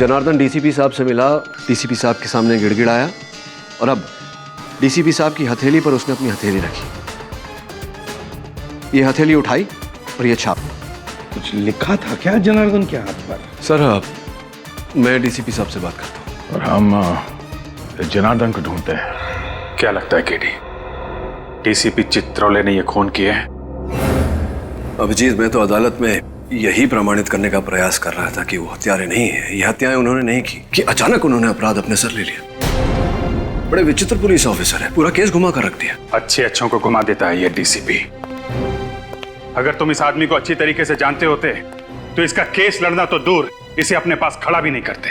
Janardan DCP साहब से मिला, डीसीपी साहब के सामने गिड़गिड़ाया और अब डीसीपी साहब की हथेली पर उसने अपनी हथेली रखी। ये हथेली उठाई और ये छाप। कुछ लिखा था क्या जनार्दन के हाथ पर? सर मैं डीसीपी साहब से बात करता हूँ। और हम जनार्दन को ढूंढते हैं। क्या लगता है केडी, डीसीपी चित्रोले ने यह खून किया है? अभिजीत, मैं तो अदालत में यही प्रमाणित करने का प्रयास कर रहा था कि वो हत्यारे नहीं है। ये हत्याएं उन्होंने नहीं की कि अचानक उन्होंने अपराध अपने सर ले लिया। बड़े विचित्र पुलिस ऑफिसर है, पूरा केस घुमा कर रख दिया। अच्छे अच्छों को घुमा देता है ये डीसीपी। अगर तुम इस आदमी को अच्छी तरीके से जानते होते तो इसका केस लड़ना तो दूर, इसे अपने पास खड़ा भी नहीं करते।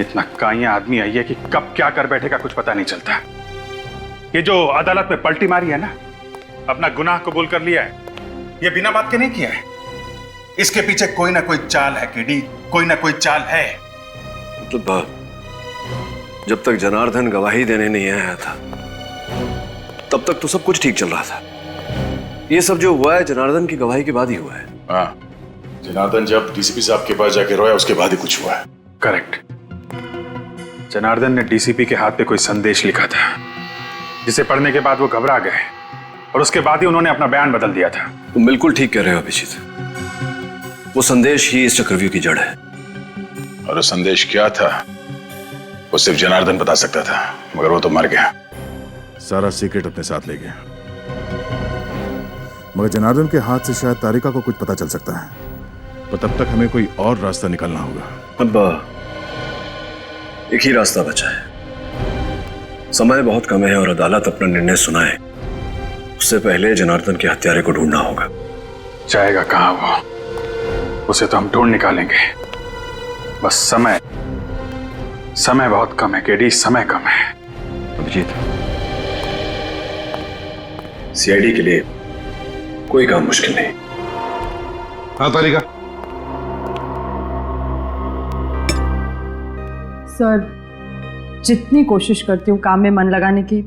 इतना काइया आदमी है ये कि कब क्या कर बैठेगा कुछ पता नहीं चलता। ये जो अदालत में पलटी मारी है ना, अपना गुनाह कबूल कर लिया है, ये बिना बात के नहीं किया है। इसके पीछे कोई ना कोई चाल है केडी, कोई ना कोई चाल है। तो जब तक जनार्दन गवाही देने नहीं आया था तब तक तो सब कुछ ठीक चल रहा था। ये सब जो हुआ है जनार्दन की गवाही के बाद ही हुआ है। हाँ, जनार्दन जब डीसीपी साहब के पास जाके रोया उसके बाद ही कुछ हुआ है। करेक्ट। जनार्दन ने डीसीपी के हाथ पे कोई संदेश लिखा था जिसे पढ़ने के बाद वो घबरा गए और उसके बाद ही उन्होंने अपना बयान बदल दिया था। तुम बिल्कुल ठीक कह रहे हो अभिजीत, वो संदेश ही इस चक्रव्यूह की जड़ है। और वो संदेश क्या था वो सिर्फ जनार्दन बता सकता था, मगर वो तो मर गया। सारा सीक्रेट अपने साथ ले गया। मगर जनार्दन के हाथ से शायद तारिका को कुछ पता चल सकता है, पर तब तक हमें कोई और रास्ता निकालना होगा। अब एक ही रास्ता बचा है। समय बहुत कम है और अदालत अपना निर्णय सुनाए उससे पहले जनार्दन के हत्यारे को ढूंढना होगा। जाएगा कहां वो, उसे तो हम ढूंढ निकालेंगे। बस समय बहुत कम है केडी, समय कम है। अभिजीत, सीआईडी के लिए कोई काम मुश्किल नहीं। हाँ तारिका। सर, जितनी कोशिश करती हूँ काम में मन लगाने की,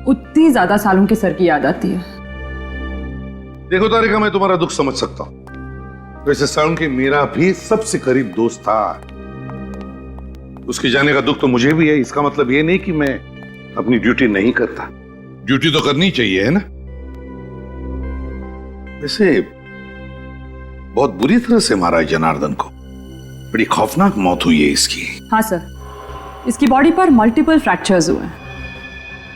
उतनी ज्यादा सालों के सर की याद आती है। देखो तारिका, मैं तुम्हारा दुख समझ सकता हूँ। वैसे सालुन के मेरा भी सबसे करीब दोस्त था। उसके जाने का दुख तो मुझे भी है। इसका मतलब ये नहीं कि मैं अपनी ड्यूटी नहीं करता। ड्यूटी तो करनी चाहिए, है ना? वैसे बहुत बुरी तरह से मारा है जनार्दन को। बड़ी खौफनाक मौत हुई है इसकी। हाँ सर, इसकी बॉडी पर मल्टीपल फ्रैक्चर्स हुए हैं।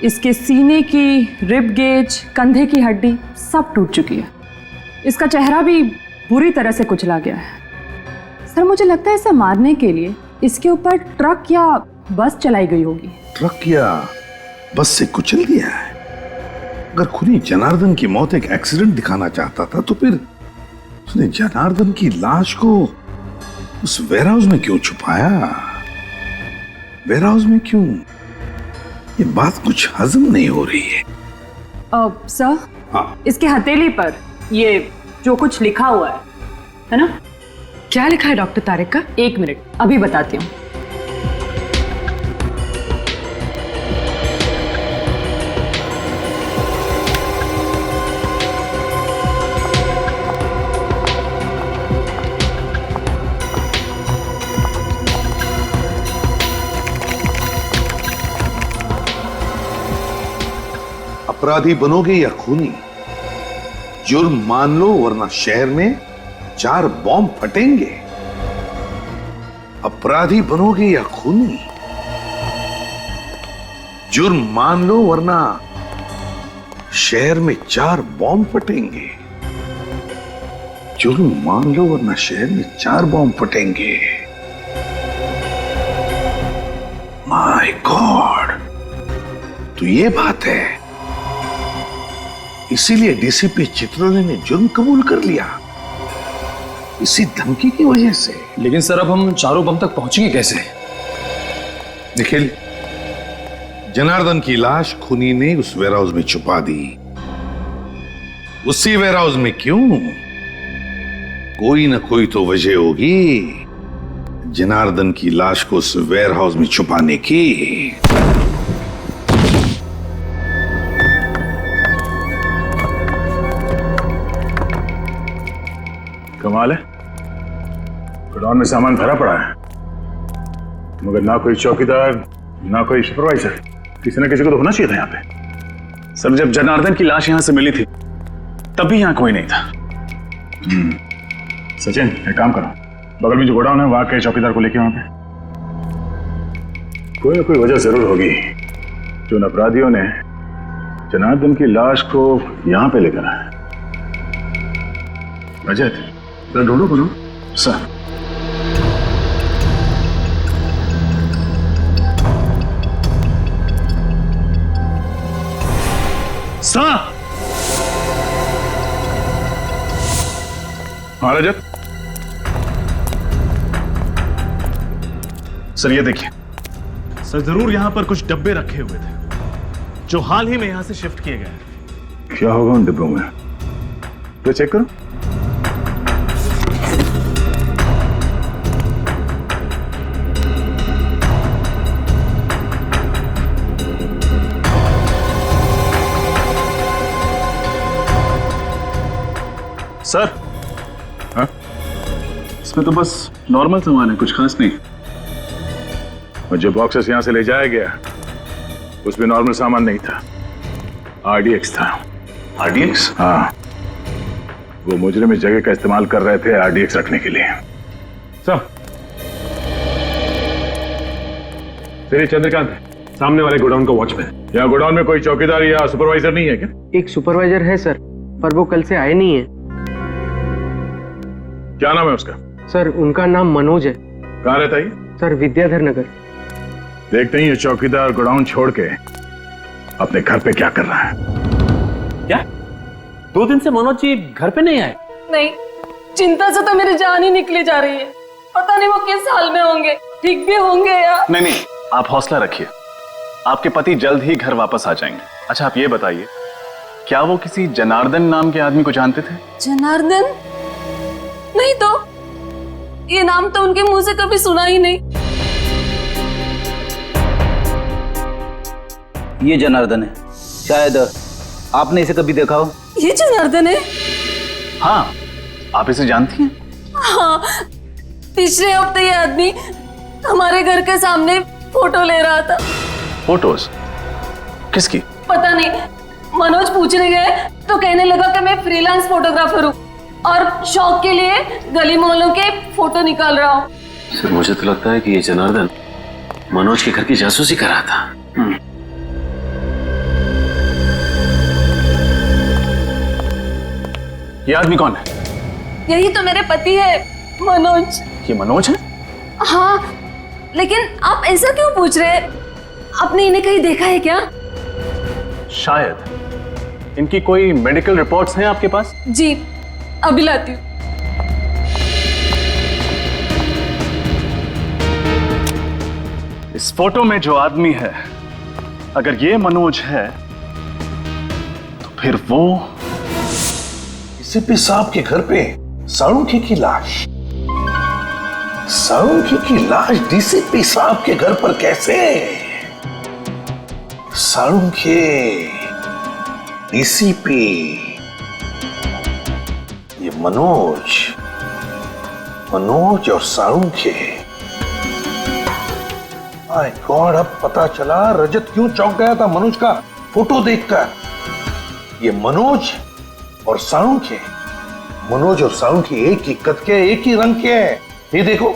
इसके सीने की रिब गेज, कंधे की हड्डी सब टूट चुकी है। इसका चेहरा भी बुरी तरह से कुचला गया है। सर, मुझे लगता है इसे मारने के लिए इसके ऊपर ट्रक या बस चलाई गई होगी। ट्रक या बस से कुचल दिया है? अगर खूनी जनार्दन की मौत एक एक्सीडेंट दिखाना चाहता था तो फिर उसने जनार्दन की लाश को उस वेयरहाउस में क्यों छुपाया? वेयरहाउस में क्यों? ये बात कुछ हजम नहीं हो रही है। सर, हाँ, इसके हथेली पर ये जो कुछ लिखा हुआ है ना? क्या लिखा है डॉक्टर तारिका? एक मिनट, अभी बताती हूँ। अपराधी बनोगे या खूनी, जुर्म मान लो वरना शहर में 4 बॉम्ब फटेंगे। अपराधी बनोगे या खूनी, जुर्म मान लो वरना शहर में 4 बॉम्ब फटेंगे। जुर्म मान लो वरना शहर में 4 बॉम्ब फटेंगे। माय गॉड, तो ये बात है। इसीलिए डीसीपी चित्रोले ने जुर्म कबूल कर लिया, इसी धमकी की वजह से। लेकिन सर, अब हम चारों बम तक पहुंचेंगे कैसे? निखिल, जनार्दन की लाश खूनी ने उस वेयरहाउस में छुपा दी। उसी वेयरहाउस में क्यों? कोई ना कोई तो वजह होगी जनार्दन की लाश को उस वेयरहाउस में छुपाने की। कमाल है, गोडाउन में सामान भरा पड़ा है। मगर ना कोई चौकीदार ना कोई सुपरवाइजर, किसी ना किसी को तो होना चाहिए था यहाँ पे। सर जब जनार्दन की लाश यहाँ से मिली थी तब भी यहाँ कोई नहीं था। सचिन एक काम करो, बगल में जो गोडाउन है वहां के चौकीदार को लेके वहां पे। कोई ना कोई वजह जरूर होगी जो उन अपराधियों ने जनार्दन की लाश को यहां पे लेकर आए। रजत जरा ढूंढो करो। सर हाँ रजत, सर ये देखिए। सर जरूर यहां पर कुछ डब्बे रखे हुए थे जो हाल ही में यहां से शिफ्ट किए गए। क्या होगा उन डिब्बों में? तो चेक करो। सर हाँ? इसमें तो बस नॉर्मल सामान है, कुछ खास नहीं। और जो बॉक्सेस यहां से ले जाया गया उसमें नॉर्मल सामान नहीं था, RDX था। RDX? हाँ, वो मुजरिम इस जगह का इस्तेमाल कर रहे थे RDX रखने के लिए। सब तेरे चंद्रकांत है, सामने वाले गोडाउन का वॉचमैन। यहाँ गोडाउन में कोई चौकीदार या सुपरवाइजर नहीं है क्या? एक सुपरवाइजर है सर, पर वो कल से आए नहीं है। क्या नाम है उसका? सर उनका नाम मनोज है। कहाँ रहता है? सर विद्याधर नगर। देखते ही ये चौकीदार गोडाउन छोड़ के अपने घर पे क्या कर रहा है। क्या 2 दिन से मनोज जी घर पे नहीं आए? नहीं, चिंता से तो मेरी जान ही निकली जा रही है। पता नहीं वो किस हाल में होंगे, ठीक भी होंगे या नहीं, आप हौसला रखिए, आपके पति जल्द ही घर वापस आ जाएंगे। अच्छा आप ये बताइए, क्या वो किसी जनार्दन नाम के आदमी को जानते थे? जनार्दन? नहीं तो, ये नाम तो उनके मुंह से कभी सुना ही नहीं। ये जनार्दन है, शायद आपने इसे कभी देखा हो। ये जनार्दन है? हाँ, आप इसे जानती हैं? हाँ, पिछले हफ्ते ये आदमी हमारे घर के सामने फोटो ले रहा था। फोटोज? किसकी? पता नहीं, मनोज पूछने गए तो कहने लगा कि मैं फ्रीलांस फोटोग्राफर हूँ और शौक के लिए गली मोहल्लों के फोटो निकाल रहा हूँ। सर मुझे तो लगता है कि ये जनार्दन मनोज के घर की जासूसी कर रहा था। ये आदमी कौन है? यही तो मेरे पति है, मनोज। ये मनोज है? हाँ, लेकिन आप ऐसा क्यों पूछ रहे हैं? आपने इन्हें कहीं देखा है क्या? शायद। इनकी कोई मेडिकल रिपोर्ट्स हैं आपके पास? जी, अभी लाती हूँ। इस फोटो में जो आदमी है, अगर ये मनोज है तो फिर वो डीसीपी साहब के घर पे साळुंखे की लाश। साळुंखे की लाश डीसीपी साहब के घर पर कैसे? साळुंखे, डीसीपी, ये मनोज और साळुंखे। माय गॉड, अब पता चला रजत क्यों चौंक गया था मनोज का फोटो देखकर। ये मनोज और साळुंखे, मनोज और साळुंखे एक ही कद के, एक ही रंग के हैं। ये देखो।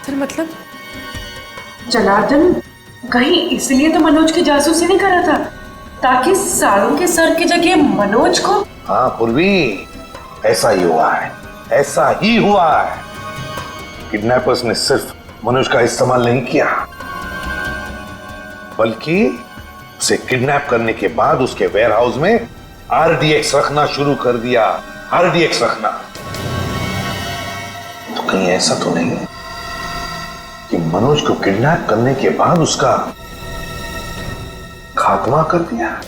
सर मतलब जनार्दन कहीं इसलिए तो मनोज की जासूसी नहीं कर रहा था ताकि साळुंखे सर की जगह मनोज को। हाँ पूर्वी, ऐसा ही हुआ है, ऐसा ही हुआ है। किडनैपर्स ने सिर्फ मनोज का इस्तेमाल नहीं किया, बल्कि उसे किडनैप करने के बाद उसके वेयरहाउस में RDX रखना शुरू कर दिया। RDX रखना। तो कहीं ऐसा तो नहीं है कि मनोज को किडनैप करने के बाद उसका खात्मा कर दिया,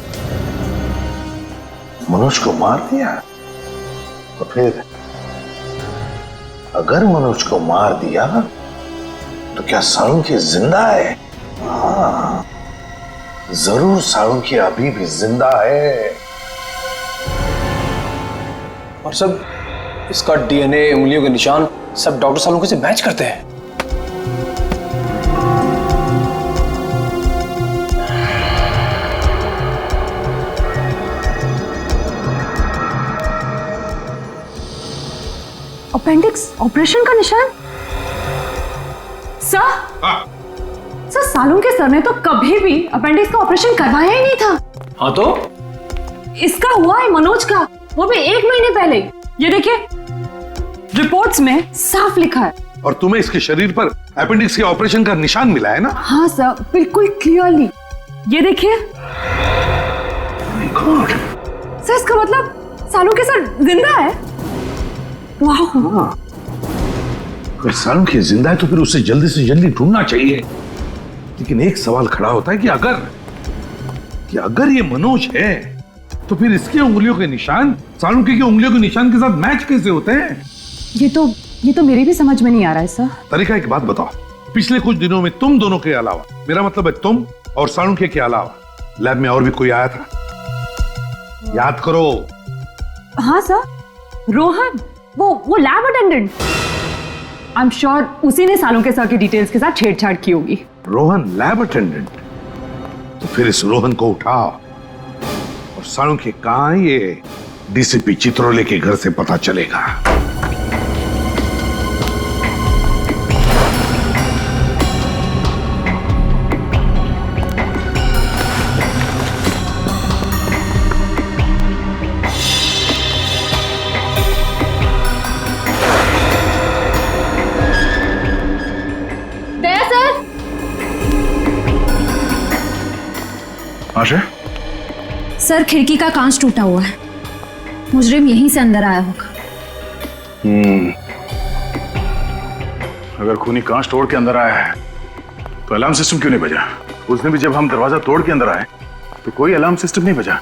मनोज को मार दिया? तो फिर अगर मनोज को मार दिया तो क्या साळुंखे जिंदा है? हाँ, जरूर साळुंखे अभी भी जिंदा है। और सब इसका DNA, उंगलियों के निशान सब डॉक्टर सालों से मैच करते हैं। अपेंडिक्स ऑपरेशन का निशान? सर, सर सालों के सर ने तो कभी भी अपेंडिक्स का ऑपरेशन करवाया ही नहीं था। हाँ तो इसका हुआ है मनोज का, वो भी 1 महीने पहले। ये देखिए रिपोर्ट्स में साफ लिखा है। और तुम्हें इसके शरीर पर अपेंडिक्स के ऑपरेशन का निशान मिला है ना? हाँ सर, बिल्कुल क्लियरली। ये देखिए सर, इसका मतलब सालों के सर जिंदा है। वाह। अगर सालों के जिंदा है तो फिर उसे जल्दी से जल्दी ढूंढना चाहिए। लेकिन एक सवाल खड़ा होता है कि अगर ये मनोज है तो फिर इसकी उंगलियों के निशान सालुंके की उंगलियों के निशान के साथ मैच कैसे होते हैं? ये तो मेरी भी समझ में नहीं आ रहा है सर। तरीका एक बात बताओ, पिछले कुछ दिनों में तुम दोनों के अलावा, मेरा मतलब है तुम और सालुंके के अलावा, लैब में और भी कोई आया था? याद करो। हाँ सर, रोहन, वो lab attendant. I am sure उसी ने सालुंके सर की डिटेल्स के साथ छेड़छाड़ की होगी। Rohan lab attendant? तो फिर इस रोहन को उठाओ और सालुंके कहां है ये डीसीपी चित्रोले के घर से पता चलेगा। आशा? सर खिड़की का कांच टूटा हुआ है, मुजरिम यहीं से अंदर आया होगा। अगर खूनी कांच तोड़ के अंदर आया है तो अलार्म सिस्टम क्यों नहीं बजा? उस दिन भी जब हम दरवाजा तोड़ के अंदर आए तो कोई अलार्म सिस्टम नहीं बजा।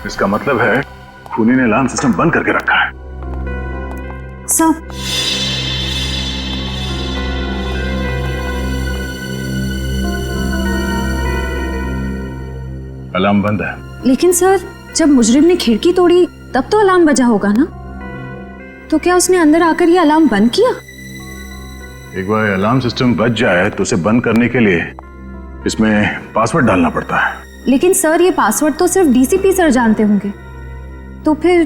इसका मतलब है खूनी ने अलार्म सिस्टम बंद करके रखा है। सर अलार्म बंद है। लेकिन सर जब मुजरिम ने खिड़की तोड़ी तब तो अलार्म बजा होगा ना? तो क्या उसने अंदर आकर ये अलार्म बंद किया? एक बार अलार्म सिस्टम बज जाए तो उसे बंद करने के लिए इसमें पासवर्ड डालना पड़ता है। लेकिन सर ये पासवर्ड तो सिर्फ डीसीपी सर जानते होंगे, तो फिर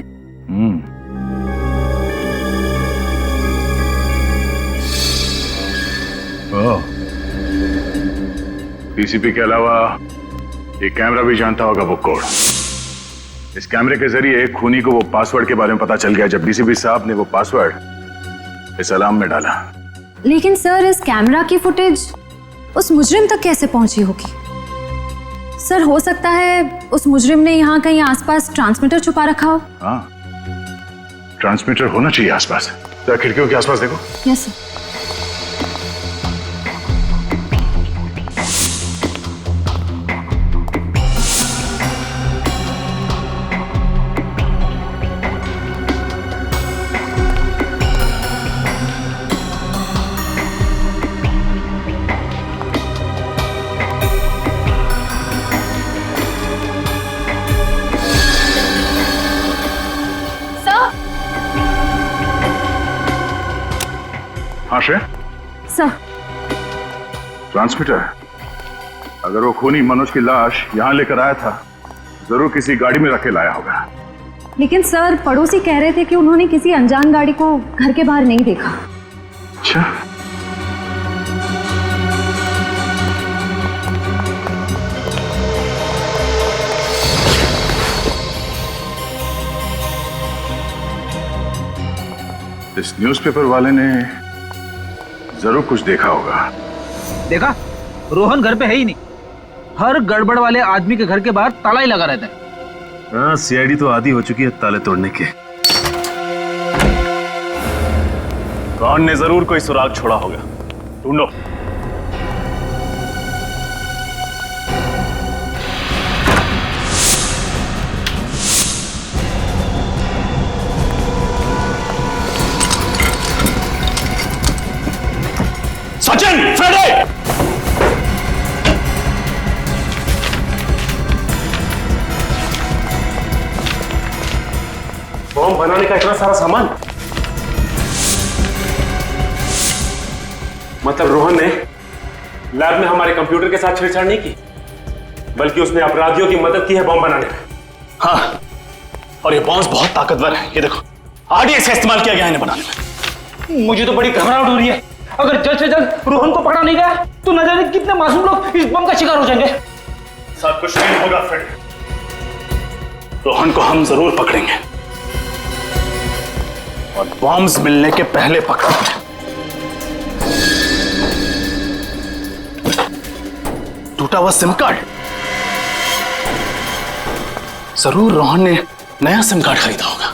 डीसीपी के अलावा ये कैमरा भी जानता होगा वो कोड। इस कैमरे के जरिए खूनी को वो पासवर्ड के बारे में पता चल गया जब डीसीपी साहब ने वो पासवर्ड इस अलार्म में डाला। लेकिन सर इस कैमरा की फुटेज उस मुजरिम तक कैसे पहुंची होगी? सर हो सकता है उस मुजरिम ने यहाँ कहीं आसपास ट्रांसमीटर छुपा रखा हो। हाँ, ट्रांसमीटर होना चाहिए आसपास। तो खिड़कियों के आसपास देखो। Yes sir. सर ट्रांसमीटर, अगर वो खूनी मनोज की लाश यहाँ लेकर आया था जरूर किसी गाड़ी में रखे लाया होगा। लेकिन सर पड़ोसी कह रहे थे कि उन्होंने किसी अनजान गाड़ी को घर के बाहर नहीं देखा। अच्छा, इस न्यूज़पेपर वाले ने जरूर कुछ देखा होगा। देखा, रोहन घर पे है ही नहीं। हर गड़बड़ वाले आदमी के घर के बाहर ताला ही लगा रहता है। हाँ, सीआईडी तो आदी हो चुकी है ताले तोड़ने के। कौन ने जरूर कोई सुराग छोड़ा होगा, ढूंढो। सचिन, फ्रेडे! बॉम्ब बनाने का इतना सारा सामान मतलब रोहन ने लैब में हमारे कंप्यूटर के साथ छेड़छाड़ नहीं की, बल्कि उसने अपराधियों की मदद की है बॉम्ब बनाने में। हाँ, और ये बॉम्ब बहुत ताकतवर है। ये देखो, आरडीएक्स का इस्तेमाल किया गया है इन्हें बनाने में। मुझे तो बड़ी घबराहट हो रही है। अगर जल्द से जल्द रोहन को पकड़ा नहीं गया तो न जाने कितने मासूम लोग इस बम का शिकार हो जाएंगे। सब कुछ नहीं होगा फ्रेड, रोहन को हम जरूर पकड़ेंगे और बॉम्ब्स मिलने के पहले पकड़ेंगे। टूटा हुआ सिम कार्ड, जरूर रोहन ने नया सिम कार्ड खरीदा होगा।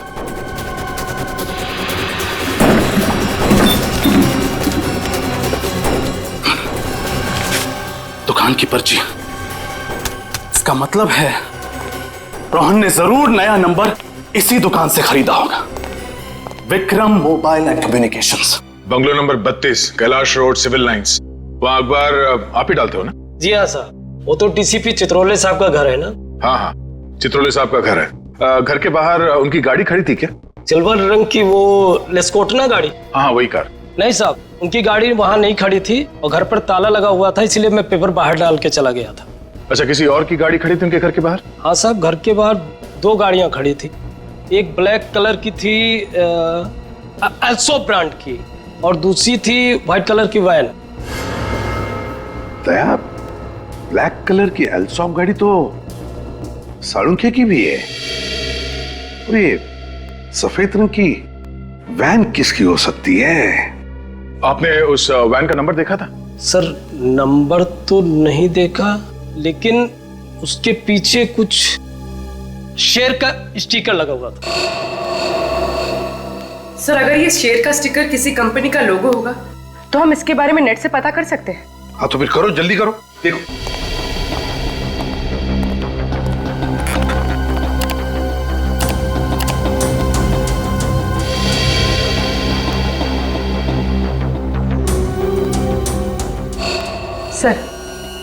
दुकान की पर्ची, इसका मतलब है रोहन ने जरूर नया नंबर इसी दुकान से खरीदा होगा। Vikram mobile and communications, bungalow number 32, Kailash road, civil lines. वहां अखबार आप ही डालते हो ना? जी हाँ सर, वो तो डीसीपी चित्रोले साहब का घर है ना? हाँ हाँ, चित्रोले साहब का घर है। घर के बाहर उनकी गाड़ी खड़ी थी क्या? सिल्वर रंग की वो लेस्कोटना गाड़ी? हाँ वही कार। नहीं साहब, उनकी गाड़ी वहां नहीं खड़ी थी और घर पर ताला लगा हुआ था, इसलिए मैं पेपर बाहर डाल के चला गया था। अच्छा, किसी और की गाड़ी खड़ी थी उनके घर के बाहर? हाँ साहब, घर के बाहर 2 गाड़ियां खड़ी थी। एक ब्लैक कलर की थी एल्सो ब्रांड की, और दूसरी थी व्हाइट कलर की वैन। दया, ब्लैक कलर की एल्सॉप गाड़ी तो साळुंखे की भी है, और ये सफेद रंग की वैन किसकी हो सकती है? आपने उस वैन का नंबर देखा था? सर नंबर तो नहीं देखा, लेकिन उसके पीछे कुछ शेर का स्टिकर लगा हुआ था। सर अगर ये शेर का स्टिकर किसी कंपनी का लोगो होगा तो हम इसके बारे में नेट से पता कर सकते हैं। हाँ तो फिर करो, जल्दी करो, देखो।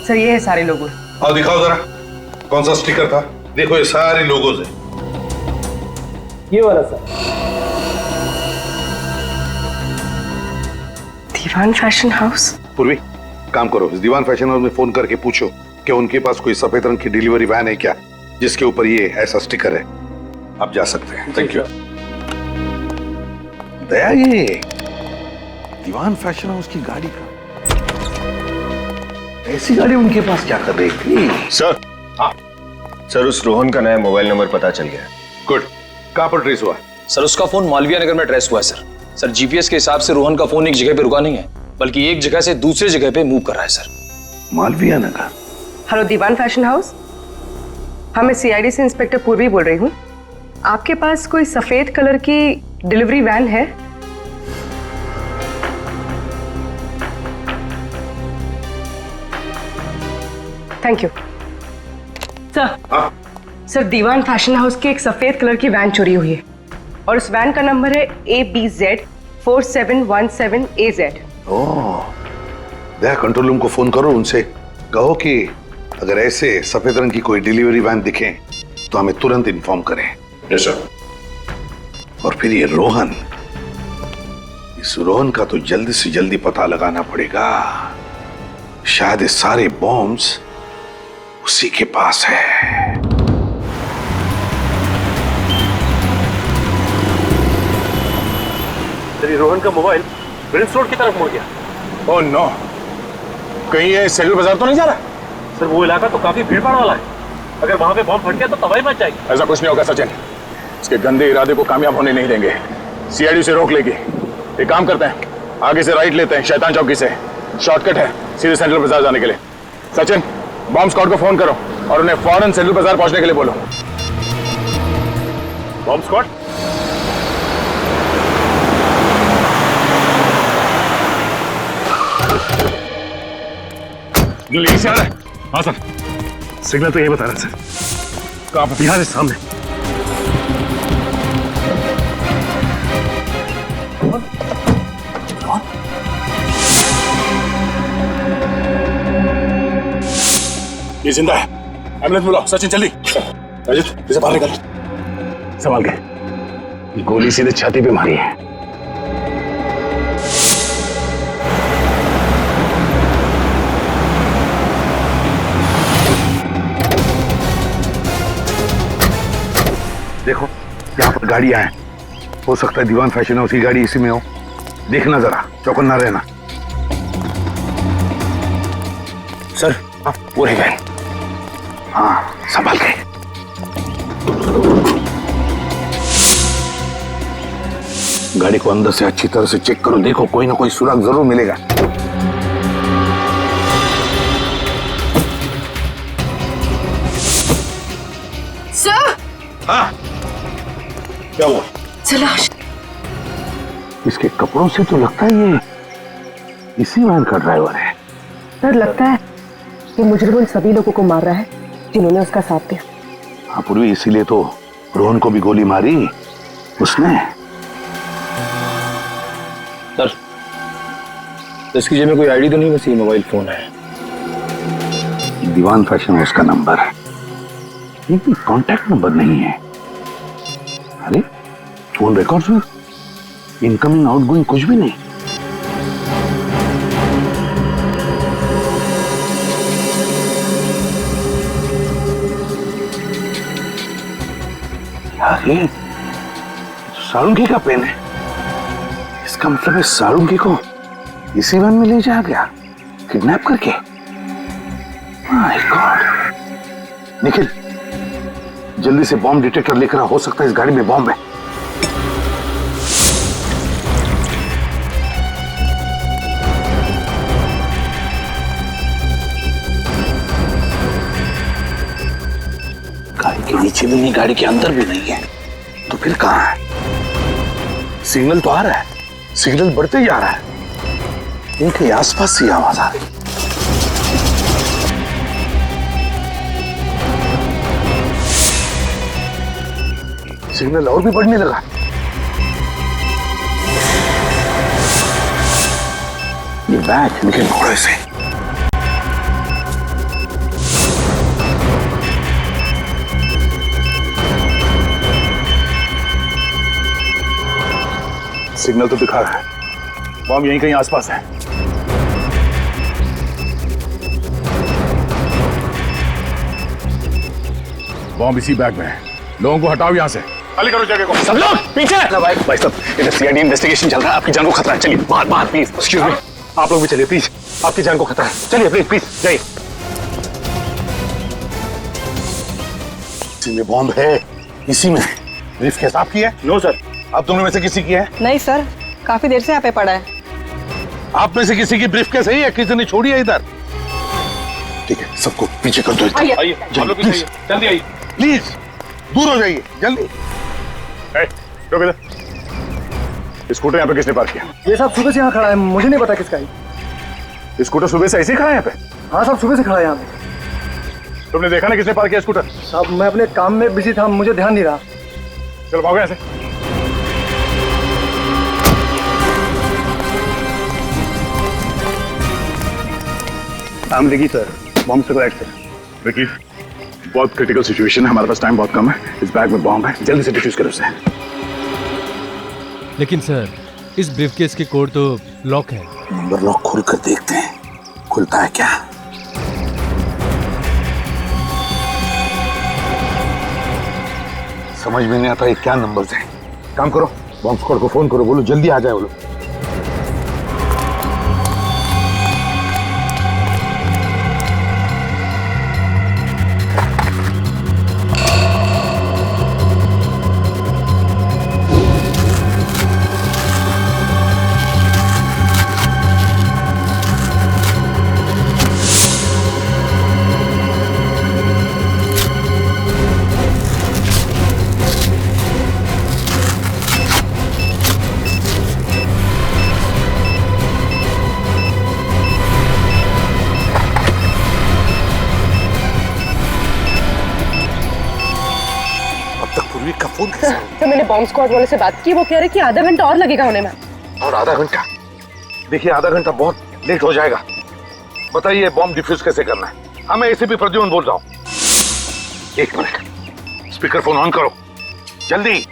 सर ये है सारे लोगो। आओ दिखाओ जरा, कौन सा स्टिकर था? देखो ये सारे लोगोज हैं। ये वाला सर। Diwan fashion house. पूर्वी, काम करो, इस दीवान फैशन हाउस में फोन करके पूछो कि उनके पास कोई सफेद रंग की डिलीवरी वैन है क्या जिसके ऊपर ये ऐसा स्टिकर है। आप जा सकते हैं। Thank you. दया, ये दीवान फैशन हाउस की गाड़ी का, ऐसी गाड़ी उनके पास क्या कर रही थी? सर, हाँ सर, उस रोहन का नया मोबाइल नंबर पता चल गया। गुड। कहां पर ट्रेस हुआ? सर उसका फोन मालवीय नगर में ट्रेस हुआ है सर। सर जीपीएस के हिसाब से रोहन का फोन एक जगह पे रुका नहीं है, बल्कि एक जगह से दूसरे जगह पे मूव कर रहा है सर। मालवीय नगर। हेलो दीवान फैशन हाउस, हाँ मैं सीआईडी से इंस्पेक्टर पूर्वी बोल रही हूँ। आपके पास कोई सफेद कलर की डिलीवरी वैन है? Thank you sir, Diwan fashion house की एक सफेद कलर की वैन चोरी हुई है और उस वैन का नंबर है ABZ4717AZ। ओह, दया कंट्रोल रूम को फोन करो, उनसे कहो कि अगर ऐसे सफेद रंग की कोई डिलीवरी वैन दिखे तो हमें तुरंत इन्फॉर्म करें। Yes sir. और फिर ये रोहन, इस रोहन का तो जल्दी से जल्दी पता लगाना पड़ेगा। शायद ये सारे बॉम्ब्स उसी के पास है। रोहन का मोबाइल प्रिंस रोड की तरफ मुड़ गया। ओह नो, कहीं ये सेंट्रल बाजार तो नहीं जा रहा? सर वो इलाका तो काफी भीड़ भाड़ वाला है, अगर वहां पे बॉम्ब फट गया तो तबाही मच जाएगी। ऐसा कुछ नहीं होगा सचिन, इसके गंदे इरादे को कामयाब होने नहीं देंगे। सीआईडी से रोक लेगी। एक काम करते हैं, आगे से राइट लेते हैं, शैतान चौकी से शॉर्टकट है सीधे सेंट्रल बाजार जाने के लिए। सचिन, बॉम्ब स्क्वाड को फोन करो और उन्हें फौरन सेंट्रल बाजार पहुंचने के लिए बोलो। Bomb squad? यहीं से आ रहा है। हाँ सर, सिग्नल तो यही बता रहा है सर। कहाँ पर? यहाँ से सामने। ये जिंदा है, एम्बुलेंस बुलाओ। सचिन जल्दी। रजित, इसे बाहर निकाल। संभाल के। गोली सीधे छाती पे मारी है। देखो यहाँ पर गाड़ियां हैं, हो सकता है दीवान फैशन हाउस की गाड़ी इसी में हो। देखना जरा, चौकन्ना रहना। सर वो रह गए। हाँ संभाल के। गाड़ी को अंदर से अच्छी तरह से चेक करो, देखो कोई ना कोई सुराग जरूर मिलेगा। सर हाँ क्या हुआ? तलाश। इसके कपड़ों से तो लगता है ये इसी वैन का ड्राइवर है। सर लगता है कि मुजरिम उन सभी लोगों को मार रहा है जिन्होंने उसका साथ दिया। हाँ पूर्वी, इसीलिए तो रोहन को भी गोली मारी उसने। सर इसकी जेब में कोई आईडी तो नहीं, बस ये मोबाइल फोन है। दीवान फैशन हाउस का नंबर है, ये भी कॉन्टैक्ट नंबर नहीं है। अरे फोन रिकॉर्ड्स में इनकमिंग आउटगोइंग कुछ भी नहीं। यार ये सारुंगी का पेन है, इसका मतलब है सारुंगी को इसी वैन में ले जाया गया किडनैप करके। My God. निखिल जल्दी से बॉम्ब डिटेक्टर लेकर आ, हो सकता है इस गाड़ी में बॉम्ब है। गाड़ी के नीचे भी नहीं, गाड़ी के अंदर भी नहीं है, तो फिर कहां है? सिग्नल तो आ रहा है, सिग्नल बढ़ते जा रहा है, इनके आसपास से आवाज आ रही। सिग्नल और भी बढ़ने लगा। ये बैग निकल घोड़े से। सिग्नल तो दिखा रहा है, बॉम्ब यहीं कहीं आसपास है। बॉम्ब इसी बैग में है, लोगों को हटाओ यहाँ से, खाली करो जगह को। सब लोग पीछे। भाई साहब इधर सीआईडी इन्वेस्टिगेशन चल रहा है, आपकी जान को खतरा है। चलिए बाहर बाहर प्लीज। एक्सक्यूज मी, आप लोग भी चलिए प्लीज, आपकी जान को खतरा है। चलिए प्लीज प्लीज जाइए। इसी में बॉम्ब है, इसी में। ब्रीफकेस आपकी है? No sir. आप दोनों में से किसी की है? नहीं सर, काफी देर से यहाँ पे पड़ा है। आप में से किसी की ब्रीफकेस है या किसी ने छोड़ी है इधर? ठीक है, सबको पीछे कर दो। आइए जल्दी जल्दी आइए प्लीज, दूर हो जाइए जल्दी। रुक इधर। स्कूटर यहाँ पे किसने पार्क किया? ये सब सुबह से यहाँ खड़ा है, मुझे नहीं पता किसका है। स्कूटर सुबह से ऐसे ही खड़ा है यहाँ पे? हाँ साहब सुबह से खड़ा है यहाँ पे। तुमने देखा ना किसने पार्क किया स्कूटर? साहब मैं अपने काम में बिजी था, मुझे ध्यान नहीं रहा। चलो भागो यहाँ से। विकी सर, बॉम्ब से करेक्ट है। विकी बहुत क्रिटिकल सिचुएशन है, हमारे पास टाइम बहुत कम है, इस बैग में बॉम्ब है, जल्दी से डिफ्यूज करो उसे। लेकिन सर इस ब्रीफकेस के कोड तो लॉक है। नंबर लॉक खोल कर देखते हैं, खुलता है क्या? समझ में नहीं आता ये क्या नंबर्स हैं। काम करो, बॉम्ब स्क्वाड को फोन करो, बोलो जल्दी आ जाए वो लोग। तो मैंने बॉम्ब स्क्वाड वाले से बात की, वो कह रहे कि आधा घंटा और लगेगा होने में। और आधा घंटा? देखिए आधा घंटा बहुत लेट हो जाएगा। बताइए बॉम्ब डिफ्यूज कैसे करना है? हाँ मैं एसीपी प्रद्युम्न बोल रहा हूँ। एक मिनट, स्पीकर फोन ऑन करो जल्दी।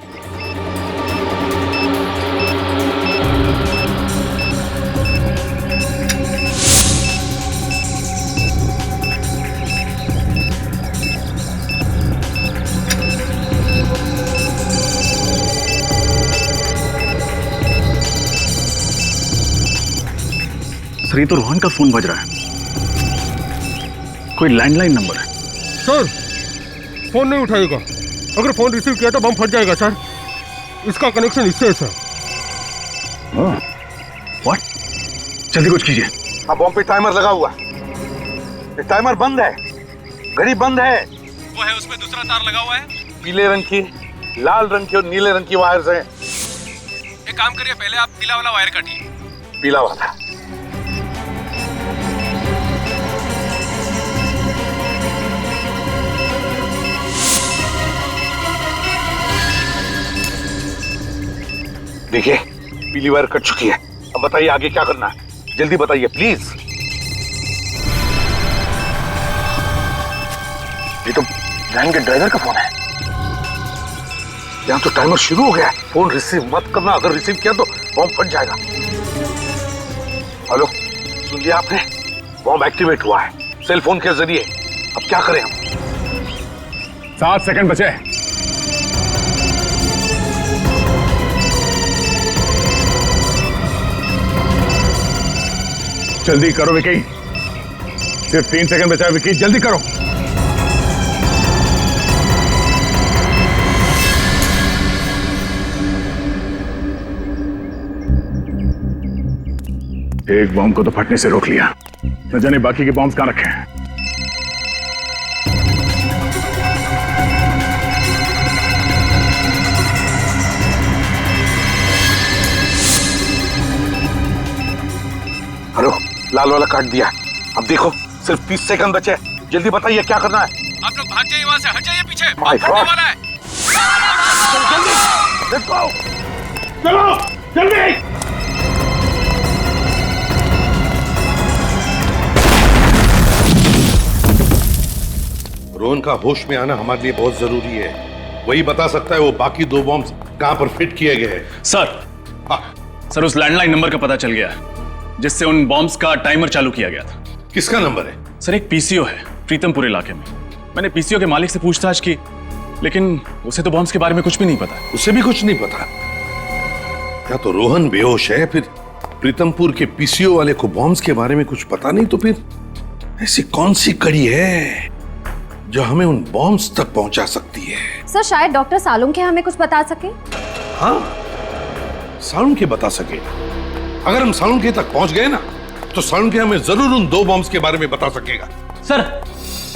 सर ये तो रोहन का फोन बज रहा है, कोई लैंडलाइन नंबर है। सर फोन नहीं उठाएगा, अगर फोन रिसीव किया तो बम फट जाएगा सर, इसका कनेक्शन इससे है सर। व्हाट? जल्दी कुछ कीजिए। अब बम पे टाइमर लगा हुआ है, टाइमर बंद है, घड़ी बंद है। वो है उसमें दूसरा तार लगा हुआ है, पीले रंग की, लाल रंग की और नीले रंग की वायर्स हैं। एक काम करिए, पहले आप पीला वाला वायर काटिए। पीला वाला। देखिए पीली वायर कट चुकी है, अब बताइए आगे क्या करना है, जल्दी बताइए प्लीज। ये तो वैन के ड्राइवर का फोन है। यहाँ तो टाइमर शुरू हो गया है, फोन रिसीव मत करना, अगर रिसीव किया तो बॉम्ब फट जाएगा। हेलो, सुन लिया आपने? बॉम्ब एक्टिवेट हुआ है सेल फोन के जरिए। अब क्या करें हम? 7 सेकंड बचे। जल्दी करो विकी, सिर्फ 3 सेकंड बचा है विकी, जल्दी करो। एक बॉम्ब को तो फटने से रोक लिया, न जाने बाकी के बॉम्ब्स कहां रखे हैं। हेलो, लाल वाला काट दिया, अब देखो सिर्फ 30 सेकंड बचे, जल्दी बताइए क्या करना है। आप लोग भाग जाइए वहां से, हट जाइए पीछे, My फटने God. वाला है। Let's go. चलो जल्दी। रोहन का होश में आना हमारे लिए बहुत जरूरी है, वही बता सकता है वो बाकी 2 बॉम्ब कहां पर फिट किए गए हैं। सर उस लैंडलाइन नंबर का पता चल गया है जिससे उन बॉम्ब्स का टाइमर चालू किया गया था। किसका नंबर है? सर एक पीसीओ है प्रीतमपुर इलाके में। मैंने पीसीओ के मालिक से पूछताछ की, लेकिन उसे तो बॉम्ब्स के बारे में कुछ भी नहीं पता। उसे भी कुछ नहीं पता? या तो रोहन बेहोश है, फिर प्रीतमपुर के पीसीओ वाले को बॉम्ब्स के बारे में कुछ पता नहीं, तो फिर ऐसी कौन सी कड़ी है जो हमें उन बॉम्ब्स तक पहुंचा सकती है? सर शायद डॉक्टर सालुंखे हमें कुछ बता सके। हाँ, सालुंखे बता सके। अगर हम सालुंखे तक पहुंच गए ना, तो सालुंखे हमें जरूर उन 2 बॉम्ब्स के बारे में बता सकेगा। सर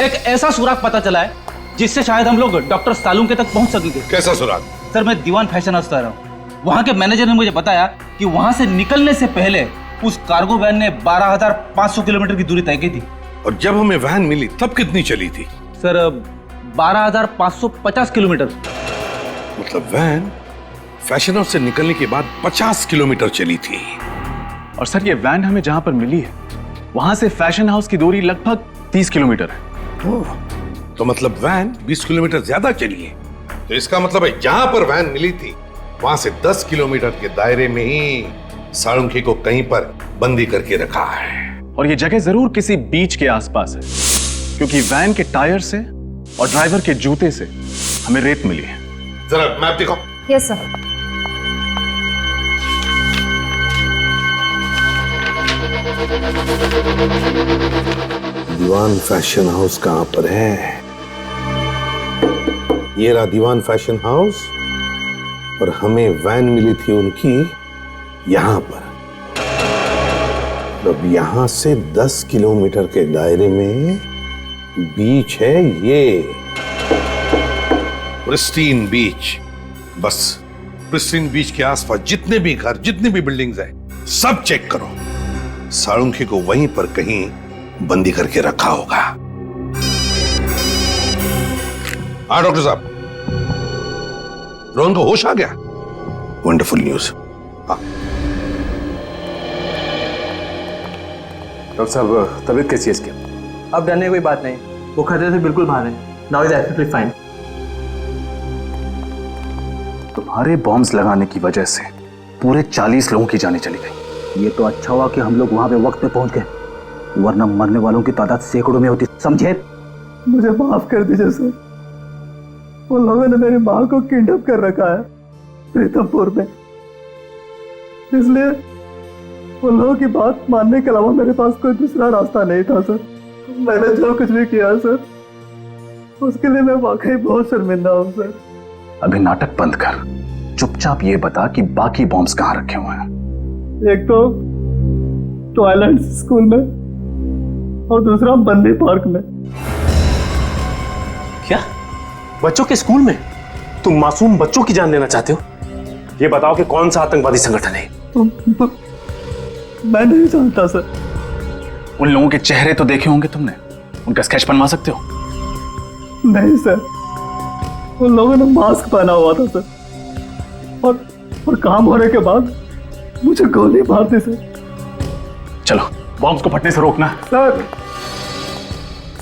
एक ऐसा सुराग पता चला है जिससे शायद हम लोग डॉक्टर सालुंखे तक पहुंच सकेंगे। कैसा सुराग? सर मैं दीवान फैशन हाउस रहा हूँ, वहाँ के मैनेजर ने मुझे बताया कि वहाँ से निकलने से पहले उस कार्गो वैन ने 12,500 किलोमीटर की दूरी तय की थी। और जब हमें वैन मिली तब कितनी चली थी? Sir 12,550 kilometre. मतलब वैन फैशन हाउस से निकलने के बाद 50 किलोमीटर चली थी। और सर ये वैन हमें जहां पर मिली है वहां से फैशन हाउस की दूरी लगभग 30 किलोमीटर है। तो मतलब वैन 20 किलोमीटर ज्यादा चली है। तो इसका मतलब है जहां पर वैन मिली थी वहां से 10 किलोमीटर के दायरे में ही सालुंखे को कहीं पर बंदी करके रखा है। और ये जगह जरूर किसी बीच के आसपास है, क्योंकि वैन के टायर से और ड्राइवर के जूते से हमें रेत मिली है। जरा मैप दिखाओ। Yes sir. Diwan fashion house कहां पर है? ये रहा दीवान फैशन हाउस, और हमें वैन मिली थी उनकी यहां पर। अब यहां से 10 किलोमीटर के दायरे में बीच है ये प्रिस्टीन बीच। बस प्रिस्टीन बीच के आसपास जितने भी घर, जितनी भी बिल्डिंग्स हैं, सब चेक करो। सालुंखे को वहीं पर कहीं बंदी करके रखा होगा। हाँ डॉक्टर साहब, रोहन को होश आ गया? Wonderful news. हाँ डॉक्टर साहब, तबीयत कैसी है इसकी? अब डरने की कोई बात नहीं, वो खतरे से बिल्कुल बाहर है। Now is absolutely fine. तुम्हारे बॉम्ब्स लगाने की वजह से पूरे 40 लोगों की जानें चली गई। ये तो अच्छा हुआ कि हम लोग वहां पे वक्त पे पहुंच गए, वरना मरने वालों की तादाद सैकड़ों में होती, समझे? मुझे माफ कर दीजिए सर, उन लोगों ने मेरी माँ को किडनैप कर रखा है प्रीतमपुर में, इसलिए उन लोगों की बात मानने के अलावा मेरे पास कोई दूसरा रास्ता नहीं था सर। मैंने जो कुछ भी किया सर, उसके लिए मैं वाकई बहुत शर्मिंदा हूँ सर। अभी नाटक बंद कर, चुपचाप ये बता कि बाकी बॉम्ब्स कहाँ रखे हुए हैं। एक तो टॉयलेट स्कूल में और दूसरा बंदी पार्क में। क्या? बच्चों के स्कूल में? तुम मासूम बच्चों की जान लेना चाहते हो? ये बताओ कि कौन सा आतंकवादी संगठन है? मैं नहीं जानता सर। उन लोगों के चेहरे तो देखे होंगे तुमने, उनका स्केच बनवा सकते हो? नहीं सर, उन लोगों ने मास्क पहना हुआ था सर, और काम होने के बाद मुझे गोली मार दी सर। चलो बॉम्ब्स को फटने से रोकना।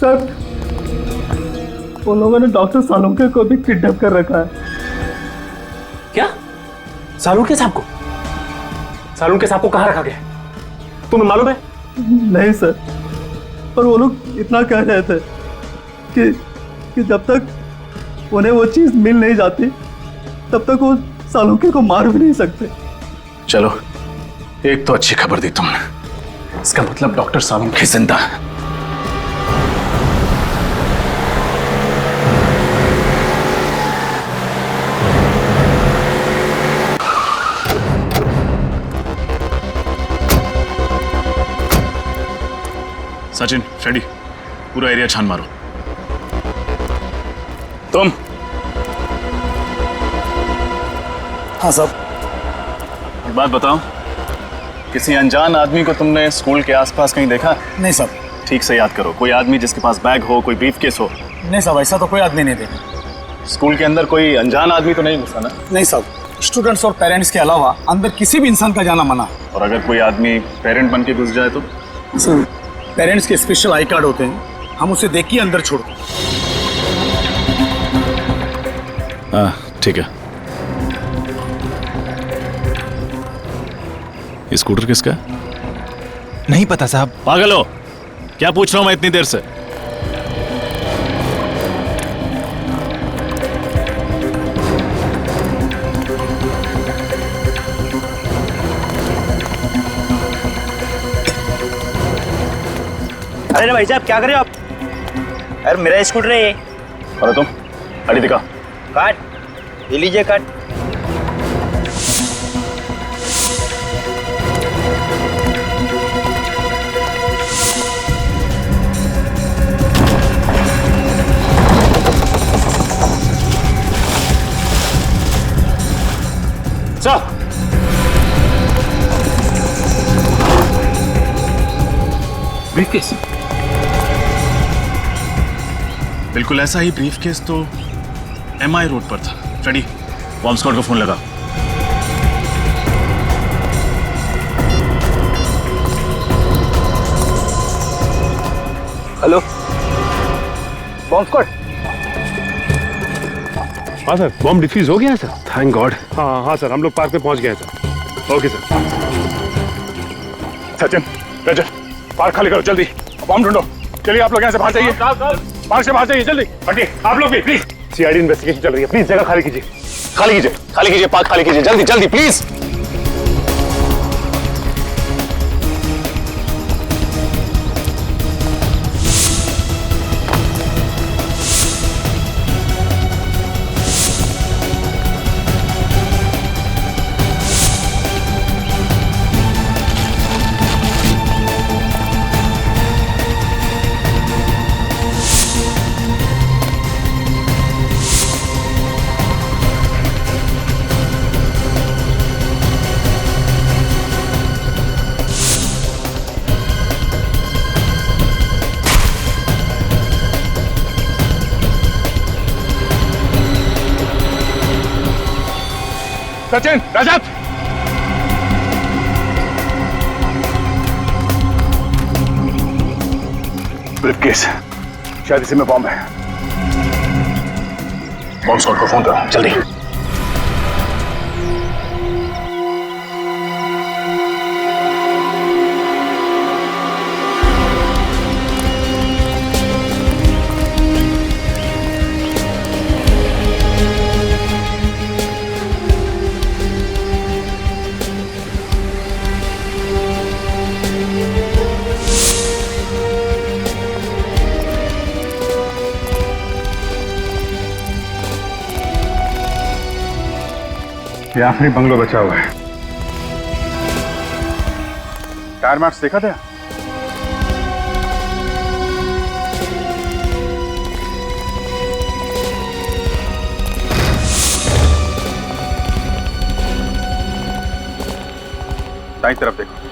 सर उन लोगों ने डॉक्टर सालुंके को भी किडनैप कर रखा है। क्या? सालुंके साहब को? सालुंके साहब को कहाँ रखा गया? तुम्हें मालूम है? नहीं सर, पर वो लोग इतना कह रहे थे कि जब तक उन्हें वो चीज मिल नहीं जाती तब तक वो सालुंके को मार भी नहीं सकते। चलो एक तो अच्छी खबर दी तुमने, इसका मतलब डॉक्टर सालुंके जिंदा है। सचिन, फ्रेडी, पूरा एरिया छान मारो। तुम? हाँ साहब। एक बात बताओ, किसी अनजान आदमी को तुमने स्कूल के आसपास कहीं देखा? नहीं साहब। ठीक से याद करो, कोई आदमी जिसके पास बैग हो, कोई ब्रीफकेस हो। नहीं साहब, ऐसा तो कोई आदमी नहीं देखा। स्कूल के अंदर कोई अनजान आदमी तो नहीं घुसा ना? नहीं साहब, स्टूडेंट्स और पेरेंट्स के अलावा अंदर किसी भी इंसान का जाना मना। और अगर कोई आदमी पेरेंट बन के घुस जाए तो? सर, पेरेंट्स के स्पेशल आई कार्ड होते हैं, हम उसे देख के अंदर छोड़ते हैं। हाँ ठीक है। ये स्कूटर किसका है? नहीं पता साहब। पागल हो क्या? पूछ रहा हूं मैं इतनी देर से। अरे भाई साहब क्या कर रहे हो आप? अरे मेरा स्कूटर है ये। अरे तुम गाड़ी दिखा। काट, ये लीजिए काट। Sir, briefcase. बिल्कुल ऐसा ही ब्रीफकेस तो MI रोड पर था। फ्रेडी, बॉम्ब स्क्वाड को फोन लगा। Hello, bomb squad. हाँ सर, बॉम्ब डिफ्यूज हो गया सर। Thank god. हाँ सर, हम लोग पार्क पे पहुंच गए sir. Okay sir. Sachin, Rajat, park खाली करो जल्दी, बॉम्ब ढूंढो। चलिए आप लोग यहाँ से बाहर जाइए, पार्क से बाहर जाइए जल्दी। हटिए आप लोग भी प्लीज। CID इन्वेस्टिगेशन चल रही है, प्लीज जगह खाली कीजिए। खाली कीजिए, खाली कीजिए, पार्क खाली कीजिए, जल्दी जल्दी प्लीज। सचिन, रजत, ब्रीफकेस, शायद इसी में बॉम्ब है। बॉम्ब स्क्वाड को फोन करो जल्दी। ये आखिरी बंगलो बचा हुआ है। टायर मार्क्स देखा था? दाईं तरफ देखो।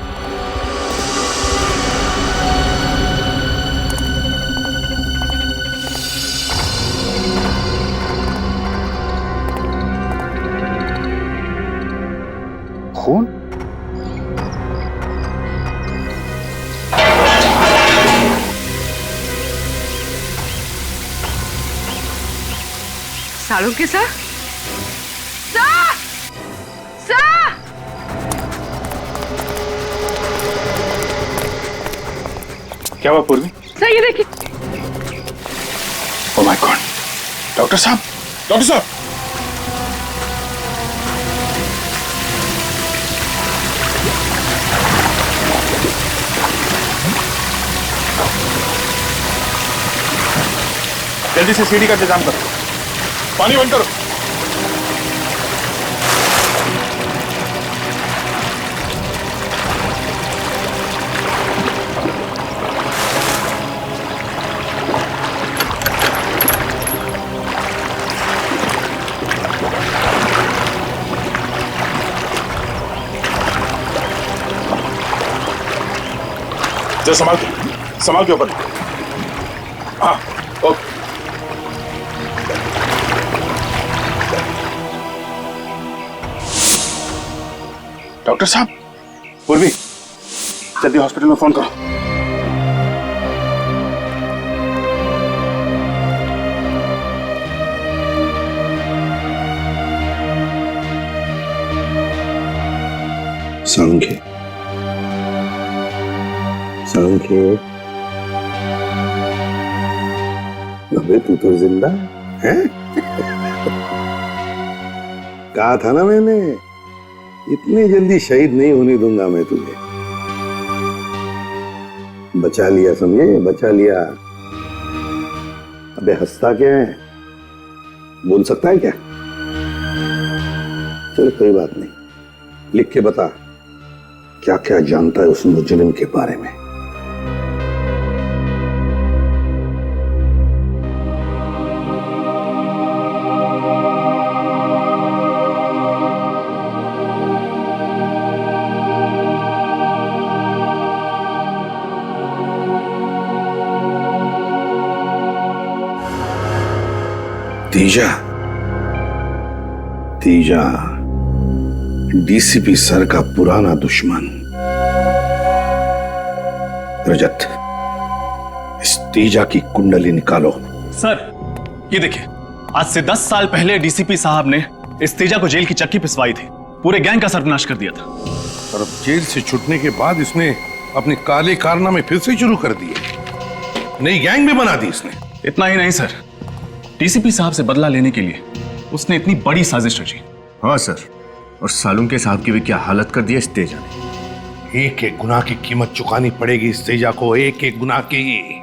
खून? सालों के साथ क्या हुआ पूर्वी? सही देखिए। Oh my God! डॉक्टर साहब, डॉक्टर साहब! जल्दी से सीढ़ी का इंतजाम करो। पानी बंद करो। जरा संभाल के ऊपर। हाँ, ओके। डॉक्टर साहब, पूर्वी, जल्दी हॉस्पिटल में फोन करो। सांख्य, अबे तू तो जिंदा है। कहा था ना मैंने, इतनी जल्दी शहीद नहीं होने दूंगा मैं तुझे। बचा लिया, समझे? बचा लिया। अबे हंसता क्या है? बोल सकता है क्या? चल कोई बात नहीं, लिख के बता क्या क्या जानता है उस मुजरिम के बारे में। तीजा डीसीपी सर का पुराना दुश्मन। रजत, इस तीजा की कुंडली निकालो। सर, ये देखिए, आज से 10 साल पहले डीसीपी साहब ने इस तेजा को जेल की चक्की पिसवाई थी। पूरे गैंग का सर्वनाश कर दिया था। और अब जेल से छूटने के बाद इसने अपने काले कारनामे फिर से शुरू कर दिए। नई गैंग भी बना दी इसने। इतना ही नहीं सर, डीसीपी साहब से बदला लेने के लिए उसने इतनी बड़ी साजिश रची। हाँ सर, और सालुंके के साहब की भी क्या हालत कर दी इस तेजा ने। एक एक गुनाह की कीमत चुकानी पड़ेगी इस तेजा को, एक एक गुनाह की।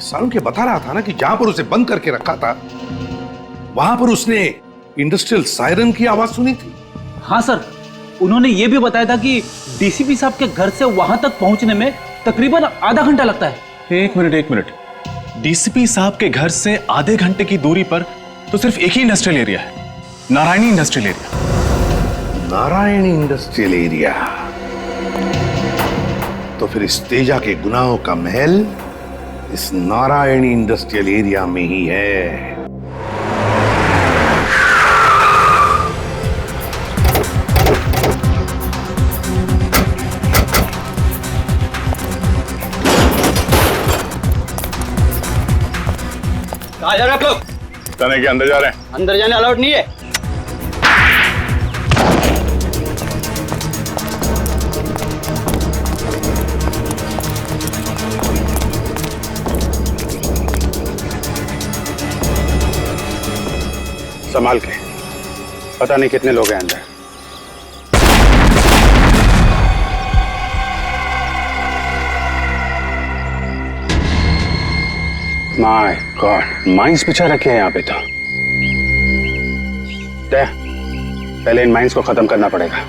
सालुंके बता रहा था ना कि जहां पर उसे बंद करके रखा था वहां पर उसने इंडस्ट्रियल सायरन की आवाज सुनी थी। हाँ सर, उन्होंने ये भी बताया था कि डीसीपी साहब के घर से वहां तक पहुंचने में तकरीबन आधा घंटा लगता है। एक मिनट, डीसीपी साहब के घर से आधे घंटे की दूरी पर तो सिर्फ एक ही इंडस्ट्रियल एरिया है, Narayani industrial area. Narayani industrial area? तो फिर इस तेजा के गुनाहों का महल इस नारायणी इंडस्ट्रियल एरिया में ही है। कहाँ जा रहे आप लोग? थाने के अंदर जा रहे हैं। अंदर जाने अलाउड नहीं है। संभाल के, पता नहीं कितने लोग हैं अंदर। माय गॉड, माइंस बिछा रखे हैं यहाँ पे तो। पहले इन माइंस को खत्म करना पड़ेगा।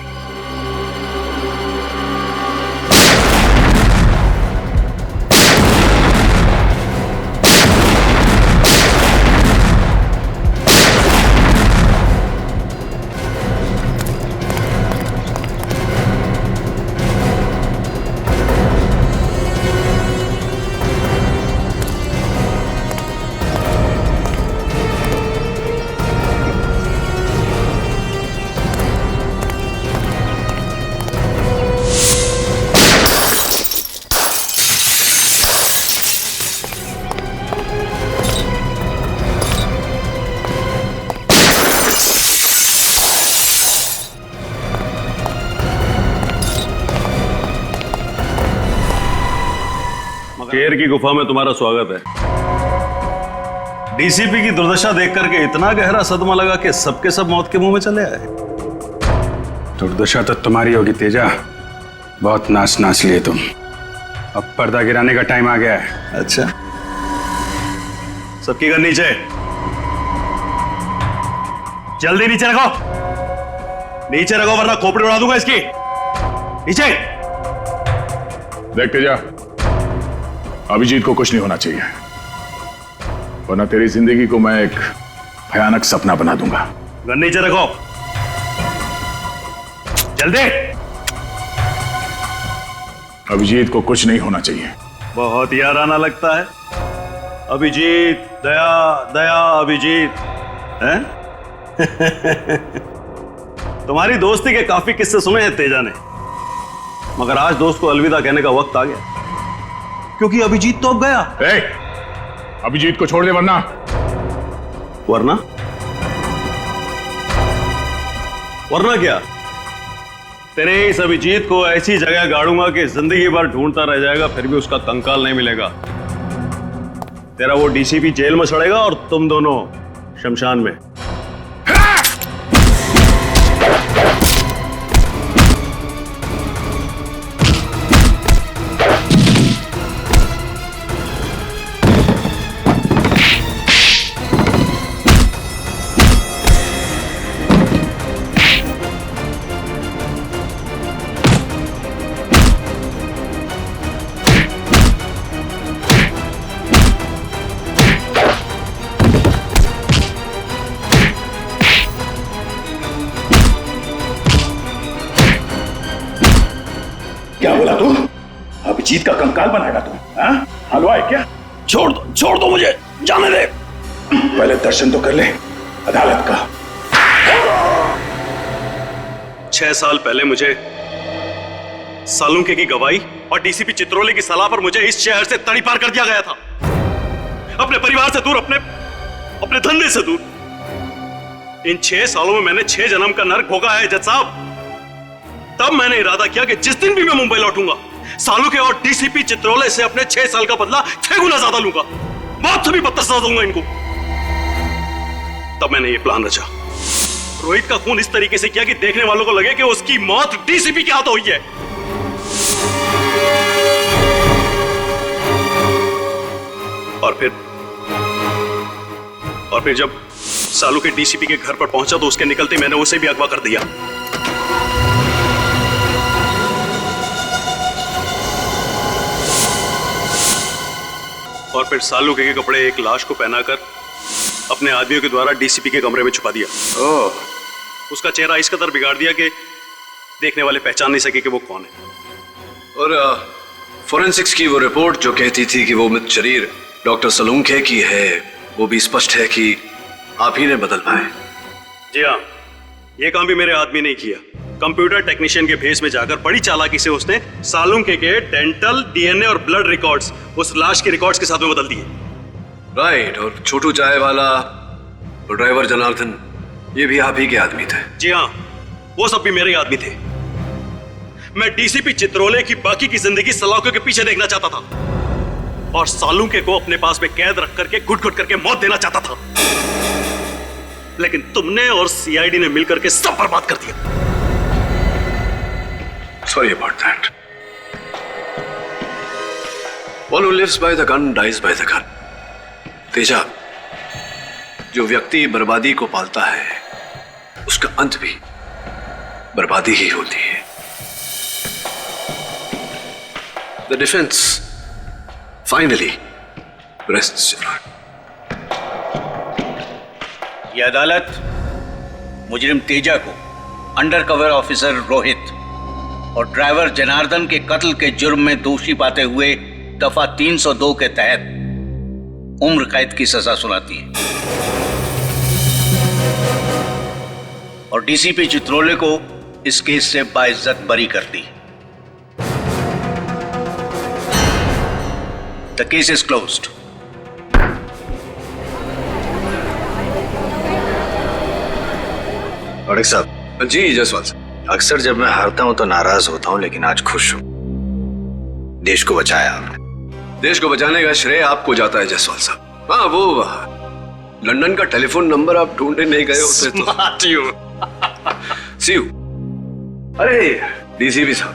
शेर की गुफा में तुम्हारा स्वागत है। डीसीपी की दुर्दशा देख करके इतना गहरा सदमा लगा कि सबके सब मौत के मुंह में चले आए। दुर्दशा तो तुम्हारी होगी तेजा, बहुत नाच नाच लिए तुम। अब पर्दा गिराने का टाइम आ गया है। अच्छा, सबकी गन नीचे, जल्दी नीचे रखो, नीचे रखो वरना खोपड़ी उड़ा दूंगा इसकी। नीचे देख तेजा, अभिजीत को कुछ नहीं होना चाहिए, वरना तेरी जिंदगी को मैं एक भयानक सपना बना दूंगा। गन नीचे रखो, जल्दी। अभिजीत को कुछ नहीं होना चाहिए। बहुत याराना लगता है। अभिजीत, दया दया अभिजीत हैं? तुम्हारी दोस्ती के काफी किस्से सुने हैं तेजा ने, मगर आज दोस्त को अलविदा कहने का वक्त आ गया, क्योंकि अभिजीत तो अब गया। अभिजीत को छोड़ दे वरना वरना क्या? तेरे इस अभिजीत को ऐसी जगह गाड़ूंगा कि जिंदगी भर ढूंढता रह जाएगा, फिर भी उसका कंकाल नहीं मिलेगा। तेरा वो डीसीपी जेल में सड़ेगा और तुम दोनों शमशान में। क्या बोला तू? अभिजीत का कंकाल बनाएगा तू? हलवा है क्या? छोड़ दो मुझे, जाने दे। पहले दर्शन तो कर ले अदालत का। 6 साल पहले मुझे सालुंके की गवाही और डीसीपी चित्रोले की सलाह पर मुझे इस शहर से तड़ीपार कर दिया गया था, अपने परिवार से दूर, अपने धंधे से दूर। इन 6 सालों में मैंने 6 जन्म का नर्क भोगा है जज साहब। तब मैंने इरादा किया कि जिस दिन भी मैं मुंबई लौटूंगा, सालुंके और डीसीपी चित्रोले से अपने 6 साल का बदला 6 गुना ज्यादा लूंगा, मौत से भी बदतर सजा दूंगा इनको। तब मैंने ये प्लान रचा, रोहित का खून इस तरीके से किया कि देखने वालों को लगे कि उसकी मौत डीसीपी के हाथों हुई है। और फिर जब सालुंके डीसीपी के घर पर पहुंचा तो उसके निकलते मैंने उसे भी अगवा कर दिया। और फिर सालुंके के कपड़े एक लाश को पहनाकर अपने आदमियों के द्वारा डीसीपी के कमरे में छुपा दिया। उसका चेहरा इस कदर बिगाड़ दिया कि देखने वाले पहचान नहीं सके कि वो कौन है। और फोरेंसिक्स की वो रिपोर्ट जो कहती थी कि वो मृत शरीर डॉक्टर सालुंके की है, वो भी स्पष्ट है कि आप ही ने बदल पाए। जी हाँ, ये काम भी मेरे आदमी ने किया। कंप्यूटर टेक्नीशियन के भेस में जाकर बड़ी चालाकी से उसने सालुंके के डेंटल, डीएनए और ब्लड रिकॉर्ड्स उस लाश के रिकॉर्ड्स के साथ में बदल दिए। राइट, और छोटू चाय वाला और ड्राइवर जनार्दन, ये भी आप ही के आदमी थे? जी हाँ, वो सब भी मेरे आदमी थे। मैं डीसीपी चित्रोले की बाकी की जिंदगी सलाखों के पीछे देखना चाहता था और सालुंके को अपने पास में कैद रख करके घुट-घुट करके मौत देना चाहता था, लेकिन तुमने और सीआईडी ने मिलकर के सब बर्बाद कर दिया। Sorry about that. One who lives by the gun dies by the gun. Teja, जो व्यक्ति बर्बादी को पालता है उसका अंत भी बर्बादी ही होती है। The defence finally rests your heart. यह अदालत मुजरिम तेजा को अंडर कवर ऑफिसर रोहित और ड्राइवर जनार्दन के कत्ल के जुर्म में दोषी पाते हुए दफा 302 के तहत उम्र कैद की सजा सुनाती है और डीसीपी चित्रोले को इस केस से बाइज्जत बरी करती है। The case is closed. औरक साहब। जी जायसवाल साहब। अक्सर जब मैं हारता हूं तो नाराज होता हूं, लेकिन आज खुश हूं। देश को बचाया आपने। देश को बचाने का श्रेय आपको जाता है जायसवाल साहब। हाँ, वो लंदन का टेलीफोन नंबर आप ढूंढने नहीं गए होते तो। सी यू। अरे डीसीपी साहब,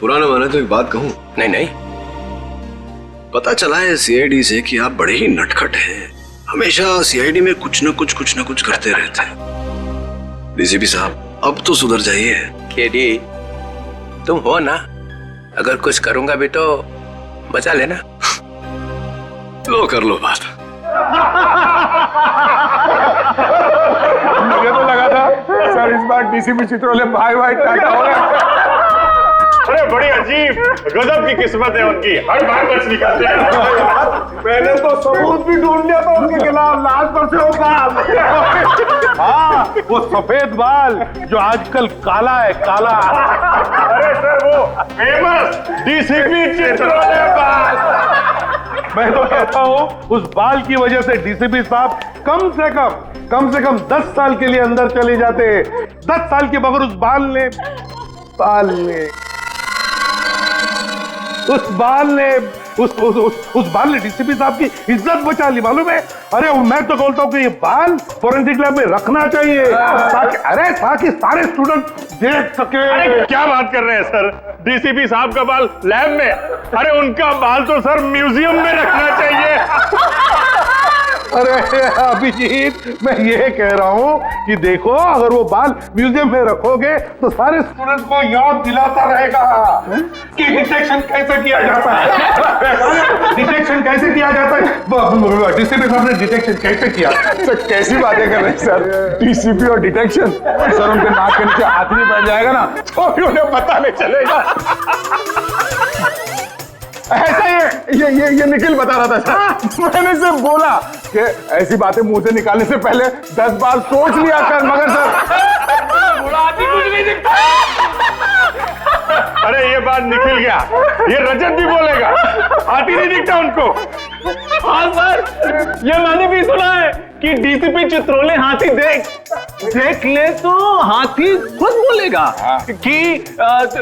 पुराना माना तो एक बात कहूं? नहीं, पता चला है सीआईडी से कि आप बड़े ही नटखट हैं। हमेशा सीआईडी में कुछ न कुछ करते रहते हैं। डीसीपी साहब, अब तो सुधर जाइए। केडी, तुम हो ना, अगर कुछ करूंगा भी तो बचा लेना। लो कर लो बात। मुझे तो लगा था सर इस बार डीसीपी चित्रोले भाई टाटा हो गया। अरे बड़ी अजीब गजब की किस्मत है उनकी, हर बार बच निकलते हैं। मैंने तो सबूत भी ढूंढ लिया था उनके खिलाफ, लाश पर से होगा। हाँ, वो सफेद बाल जो आजकल काला है, काला। अरे सर वो फेमस डीसीपी चित्रोले बाल। मैं तो कहता हूँ उस बाल की वजह से डीसीपी साहब कम से कम 10 साल के लिए अंदर चले जाते। 10 साल के बगैर उस बाल ने डीसीपी साहब की इज्जत बचा ली, मालूम है? अरे मैं तो बोलता हूँ कि ये बाल फोरेंसिक लैब में रखना चाहिए ताकि सारे स्टूडेंट देख सके। अरे क्या बात कर रहे हैं सर, डीसीपी साहब का बाल लैब में? अरे उनका बाल तो सर म्यूजियम में रखना चाहिए। अरे अभिजीत, मैं ये कह रहा हूँ कि देखो, अगर वो बाल म्यूजियम में रखोगे तो सारे स्टूडेंट को याद दिलाता रहेगा कि डिटेक्शन कैसे किया जाता है। डीसीपी साहब ने डिटेक्शन कैसे किया? सर कैसी बातें कर रहे हैं सर, डीसीपी और डिटेक्शन? सर उनके नाक के नीचे हाथ नहीं बैठ जाएगा ना तो उन्हें पता नहीं चलेगा। ऐसा ये निखिल बता रहा था सर। मैंने सिर्फ बोला कि ऐसी बातें मुंह से निकालने से पहले 10 बार सोच लिया कर, मगर सर कुछ नहीं दिखता। अरे ये बात निकल गया, ये रजत भी बोलेगा, हाथी नहीं दिखता उनको। हाँ सर, ये मैंने भी सुना है कि डीसीपी चित्रोले हाथी देख ले तो हाथी खुद बोलेगा कि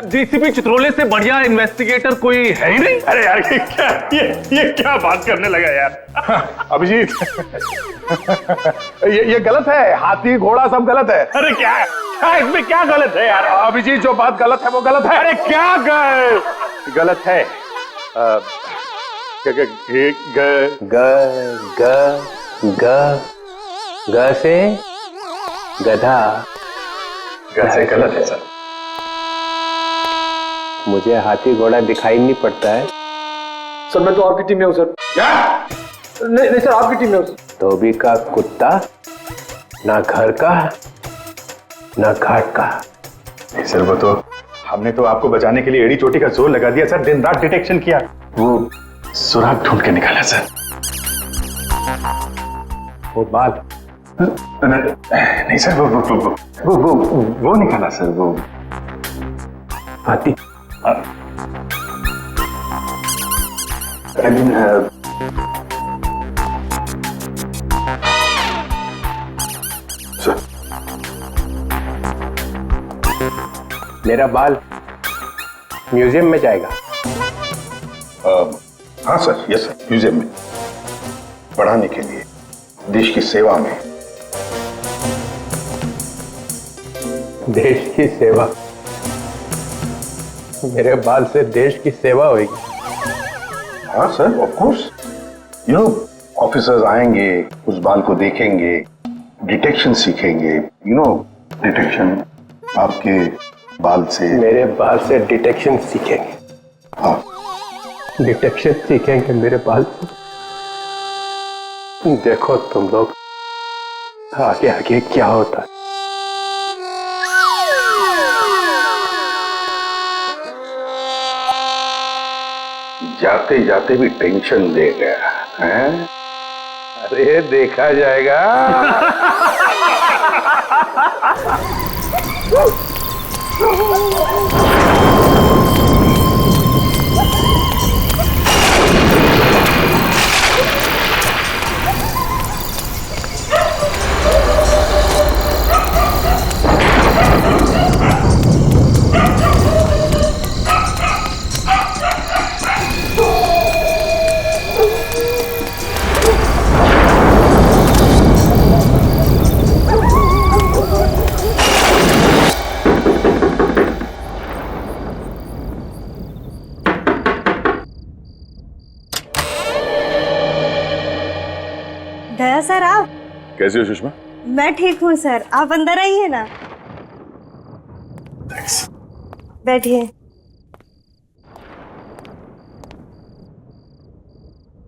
डीसीपी चित्रोले से बढ़िया इन्वेस्टिगेटर कोई है ही नहीं। अरे यार ये क्या बात करने लगा यार अभिजीत। ये गलत है, हाथी घोड़ा सब गलत है। अरे क्या इसमें क्या गलत है यार अभिजीत? जो बात गलत है वो गलत है। अरे क्या गलत है? ग से गधा। से गलत है सर। मुझे हाथी घोड़ा दिखाई नहीं पड़ता है। सर मैं तो आपकी टीम में हूँ सर। क्या? नहीं सर, आपकी टीम में हूँ। धोबी का कुत्ता, ना घर का ना घाट का। नहीं सर, वो तो हमने तो आपको बचाने के लिए एड़ी चोटी का जोर लगा दिया सर, दिन रात डिटेक्शन किया, वो सुराग ढूंढ के निकाला सर। वो बाल नहीं सर, वो निकाला सर, वो हाथी। मेरा बाल म्यूजियम में जाएगा? हाँ सर, यस सर, म्यूजियम में पढ़ाने के लिए, देश की सेवा में। देश की सेवा? मेरे बाल से देश की सेवा होगी? हाँ sir, of course. You know, officers आएंगे, उस बाल को देखेंगे, डिटेक्शन सीखेंगे, यू नो, डिटेक्शन आपके बाल से? मेरे बाल से डिटेक्शन सीखेंगे? हाँ, डिटेक्शन सीखेंगे मेरे बाल से। देखो तुम लोग आगे आगे क्या होता है। जाते जाते भी टेंशन दे गया हैं? अरे देखा जाएगा। दया सर, आप कैसी हो सुषमा? मैं ठीक हूँ सर, आप अंदर आइए ना। बैठिए।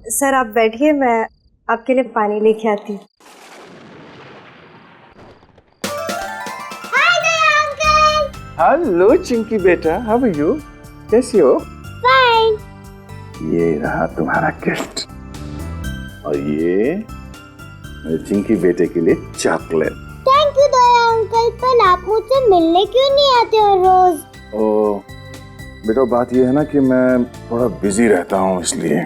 सर आप बैठिए, मैं आपके लिए पानी लेके आती हूँ। हेलो चिंकी बेटा, हाउ आर यू? कैसी हो? फाइन। ये रहा तुम्हारा गिफ्ट, और ये मेरे चिंकी बेटे के लिए chocolate. Thank you Daya uncle, पर आप मुझसे मिलने क्यों नहीं आते हो रोज? ओ बेटा, बात ये है ना कि मैं थोड़ा बिजी रहता हूँ, इसलिए।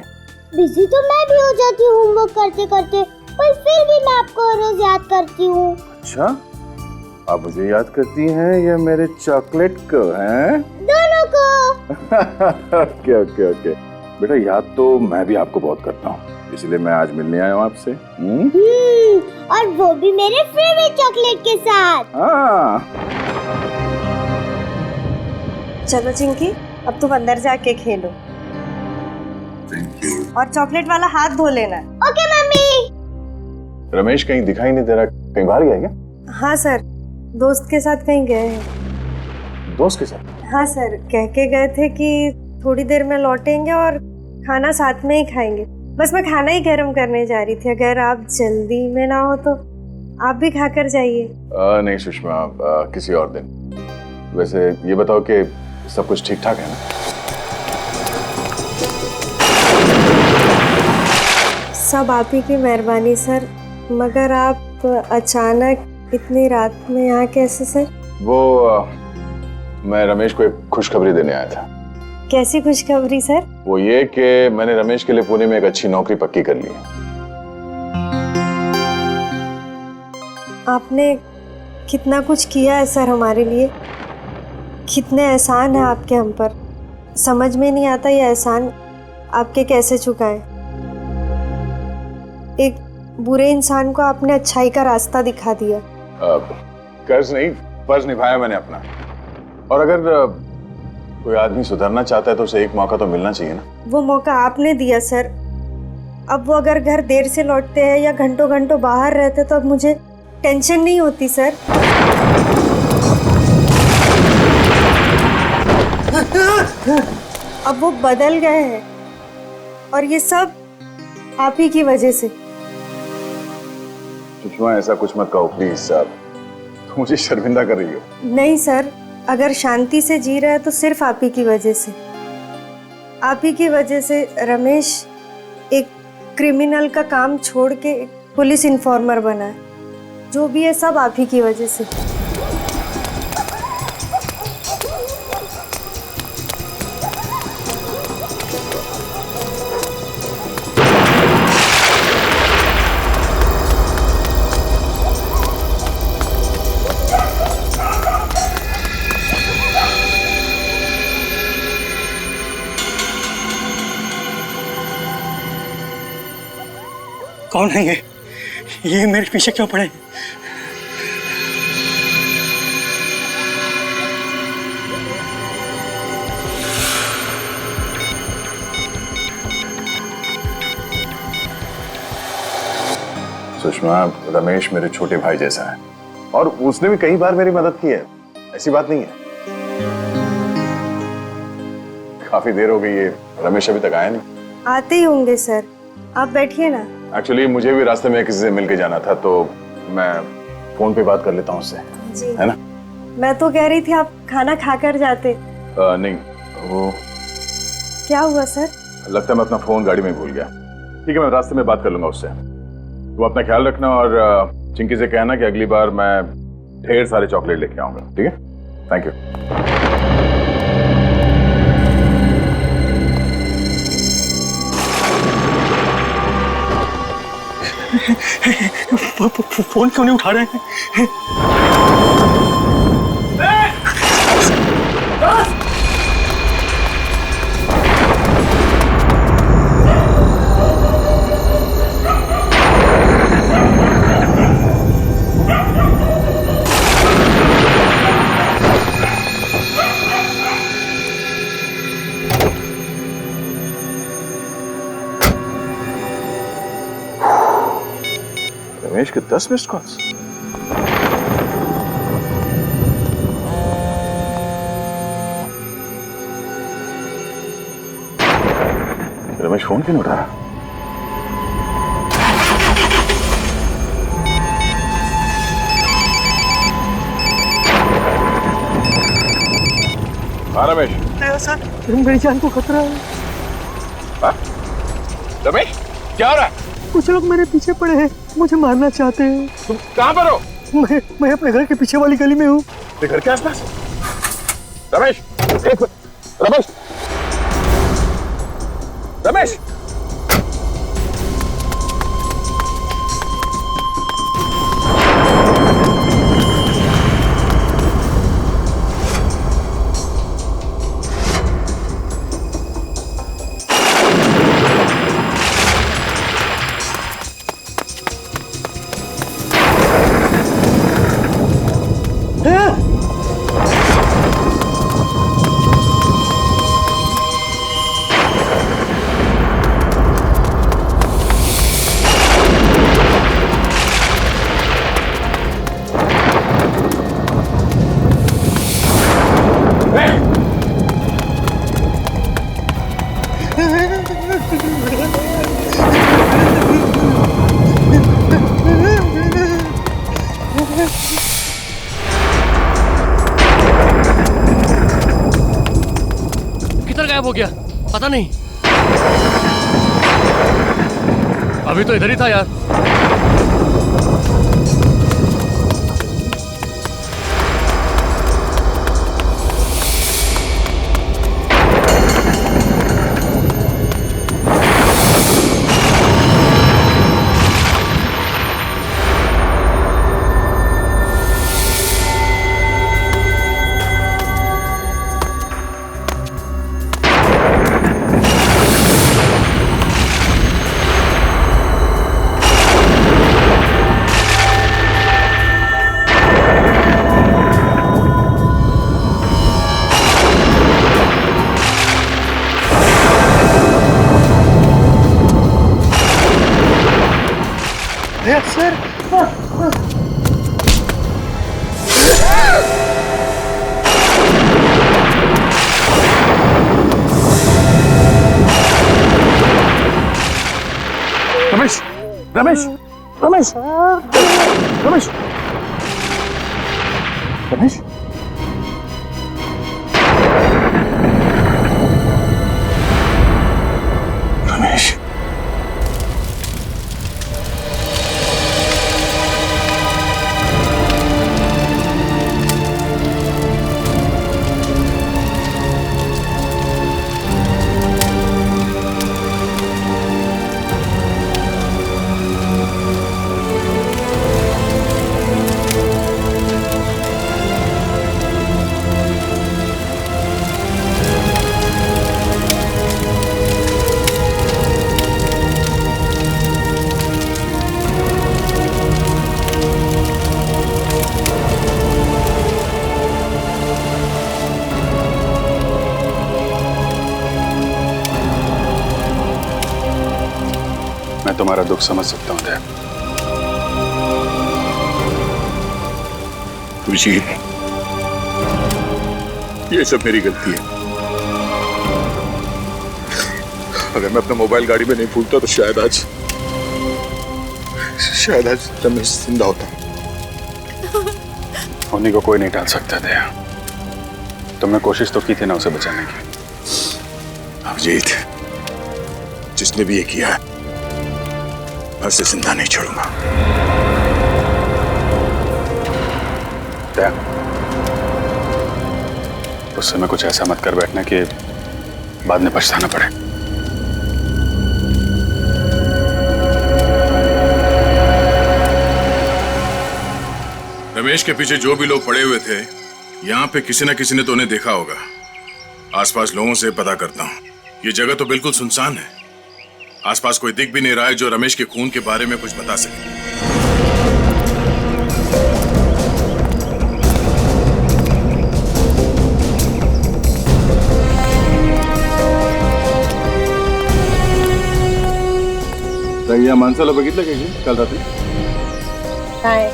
बिजी तो मैं भी हो जाती हूँ होमवर्क करते करते, पर फिर भी मैं आपको रोज याद करती हूँ। अच्छा, आप मुझे याद करती हैं या मेरे चॉकलेट को? हैं दोनों को। ओके ओके ओके बेटा, याद तो मैं भी आपको बहुत करता हूँ, इसलिए मैं आज मिलने आया हूँ आपसे। और वो भी मेरे फेवरेट चॉकलेट के साथ। हाँ। चलो चिंकी, अब तुम अंदर जाके खेलो, और चॉकलेट वाला हाथ धो लेना। Okay mummy. रमेश कहीं दिखाई नहीं दे रहा, कहीं बाहर गया क्या? हाँ सर, दोस्त के साथ कहीं गए हैं। दोस्त के साथ? हाँ सर, कह के गए थे कि थोड़ी देर में लौटेंगे और खाना साथ में ही खाएंगे। बस मैं खाना ही गर्म करने जा रही थी, अगर आप जल्दी में ना हो तो आप भी खाकर जाइए। नहीं सुषमा, किसी और दिन। वैसे ये बताओ कि सब कुछ ठीक ठाक है ना? सब आप ही की मेहरबानी सर, मगर आप अचानक इतनी रात में यहाँ कैसे सर? वो मैं रमेश को एक खुशखबरी देने आया था। कैसी खुशखबरी सर? वो ये कि मैंने रमेश के लिए पुणे में एक अच्छी नौकरी पक्की कर ली है। आपने कितना कुछ किया है सर हमारे लिए, कितने एहसान है आपके हम पर। समझ में नहीं आता ये एहसान आपके कैसे चुकाएं। एक बुरे इंसान को आपने अच्छाई का रास्ता दिखा दिया। कर्ज नहीं, फर्ज निभाया मैंने अपना। और अगर कोई आदमी सुधरना चाहता है तो उसे एक मौका तो मिलना चाहिए ना। वो मौका आपने दिया सर। अब वो अगर घर देर से लौटते हैं या घंटों घंटों बाहर रहते तो अब मुझे टेंशन नहीं होती सर। अब वो बदल गए हैं, और ये सब आप ही की वजह से। सुषमा, ऐसा कुछ मत कहो प्लीज साहब, तुम मुझे शर्मिंदा कर रही हो। नहीं सर, अगर शांति से जी रहा है तो सिर्फ आप ही की वजह से। आप ही की वजह से रमेश एक क्रिमिनल का काम छोड़ के पुलिस इन्फॉर्मर बना है। जो भी है सब आप ही की वजह से। कौन है ये मेरे पीछे क्यों पड़े? सुषमा, रमेश मेरे छोटे भाई जैसा है, और उसने भी कई बार मेरी मदद की है, ऐसी बात नहीं है। काफी देर हो गई है, रमेश अभी तक आया नहीं। आते ही होंगे सर, आप बैठिए ना। एक्चुअली मुझे भी रास्ते में किसी से मिलके जाना था, तो मैं फोन पे बात कर लेता हूँ उससे, जी है ना? मैं तो कह रही थी आप खाना खाकर जाते। नहीं, वो क्या हुआ सर? लगता है मैं अपना फोन गाड़ी में भूल गया। ठीक है, मैं रास्ते में बात कर लूंगा उससे। तुम अपना ख्याल रखना और चिंकी से कहना कि अगली बार मैं ढेर सारे चॉकलेट लेके आऊंगा, ठीक है? Thank you. फोन क्यों नहीं उठा रहे हैं? रमेश के 10 मिस्ड कॉल्स। रमेश फोन क्यों नहीं उठा रहा? हाँ रमेश। सर, मेरी जान को खतरा है। हाँ? रमेश, क्या हो रहा है? कुछ लोग मेरे पीछे पड़े हैं, मुझे मारना चाहते हैं। तुम कहाँ पर हो? मैं अपने घर के पीछे वाली गली में हूँ। घर के आसपास? रमेश, एक मिनट। रमेश, रमेश, किधर गायब हो गया पता नहीं। अभी तो इधर ही था यार। सर, रमेश, रमेश, रमेश, रमेश, रमेश, रमेश, मैं तुम्हारा दुख समझ सकता हूं देव, अभिजीत, ये सब मेरी गलती है। अगर मैं अपना मोबाइल गाड़ी में नहीं भूलता तो शायद आज रमेश जिंदा होता। होने को कोई नहीं टाल सकता दया। तुमने कोशिश तो की थी ना उसे बचाने की। अभिजीत, जिसने भी ये किया है मैं उसे जिंदा नहीं छोड़ूंगा। दया, उस समय कुछ ऐसा मत कर बैठना कि बाद में पछताना पड़े। रमेश के पीछे जो भी लोग पड़े हुए थे, यहाँ पे किसी न किसी ने तो उन्हें देखा होगा। आसपास लोगों से पता करता हूँ। ये जगह तो बिल्कुल सुनसान है। आसपास कोई दिख भी नहीं रहा है जो रमेश के खून के बारे में कुछ बता सके। या माणसाला बघितलं का जी काल रात्री? हाय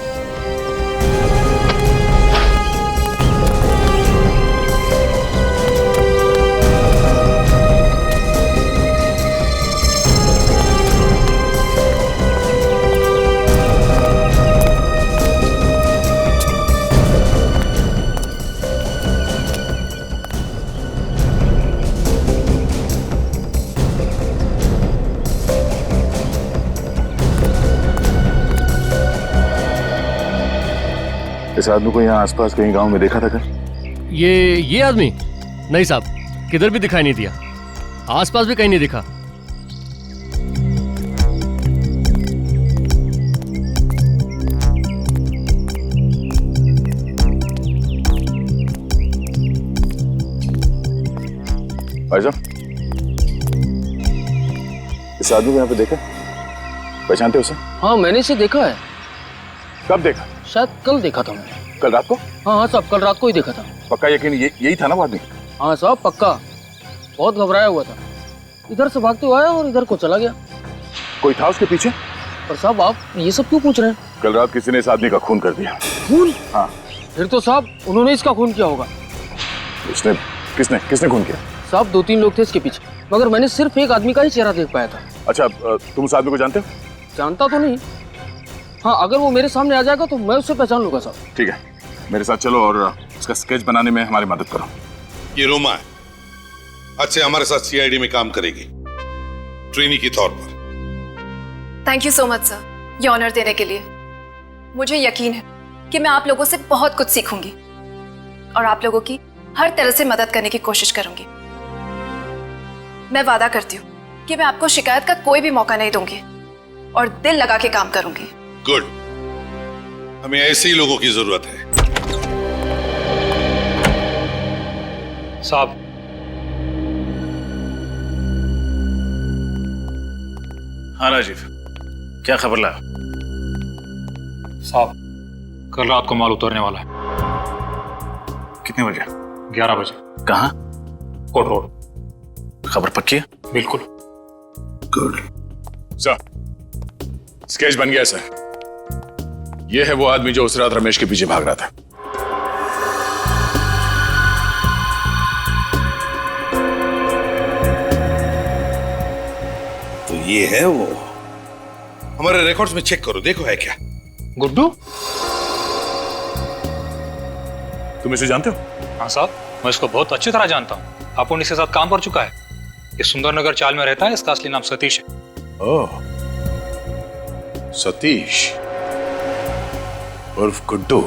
इस आदमी को यहाँ आसपास कहीं गांव में देखा था क्या? ये आदमी? नहीं साहब, किधर भी दिखाई नहीं दिया। आसपास भी कहीं नहीं दिखा। भाई साहब, इस आदमी को यहाँ पे देखा? पहचानते हो उसे? हाँ, मैंने इसे देखा है। कब देखा? शायद कल देखा था मैंने। कल रात को? हाँ साहब, कल रात को ही देखा था। पक्का यकीन यही था ना वो आदमी? हाँ साहब, पक्का। बहुत घबराया हुआ था, इधर से भागते हुए आया और इधर को चला गया। कोई था उसके पीछे? पर साहब आप ये सब क्यों पूछ रहे हैं? कल रात किसी ने इस आदमी का खून कर दिया। खून? हाँ। फिर तो साहब उन्होंने इसका खून किया होगा। किसने खून किया? साहब 2-3 लोग थे इसके पीछे, मगर मैंने सिर्फ एक आदमी का ही चेहरा देख पाया था। अच्छा, तुम उस आदमी को जानते हो? जानता तो नहीं। हाँ, अगर वो मेरे सामने आ जाएगा तो मैं उससे पहचान लूंगा साहब। ठीक है, मेरे साथ चलो और इसका स्केच बनाने में हमारी मदद करो। ये रोमा है, आज से हमारे साथ सीआईडी में काम करेगी, ट्रेनी के तौर पर। Thank you so much sir, ये ऑनर देने के लिए। मुझे यकीन है कि मैं आप लोगों से बहुत कुछ सीखूंगी और आप लोगों की हर तरह से मदद करने की कोशिश करूंगी। मैं वादा करती हूँ कि मैं आपको शिकायत का कोई भी मौका नहीं दूंगी और दिल लगा के काम करूंगी। गुड, हमें ऐसे ही लोगों की जरूरत है। साहब, हाँ राजीव, क्या खबर लाया? साहब, कल रात को माल उतरने वाला है। कितने बजे? 11 बजे। कहाँ? कोट रोड। खबर पक्की है? बिल्कुल। गुड सर, स्केच बन गया सर। यह है वो आदमी जो उस रात रमेश के पीछे भाग रहा था। तो ये है वो। हमारे रिकॉर्ड्स में चेक करो, देखो है क्या। गुड्डू? तुम इसे जानते हो? हाँ साहब, मैं इसको बहुत अच्छी तरह जानता हूँ। अपुन इसके साथ काम कर चुका है। ये सुंदरनगर चाल में रहता है। इसका असली नाम सतीश है। ओह, सतीश उर्फ गुड्डू।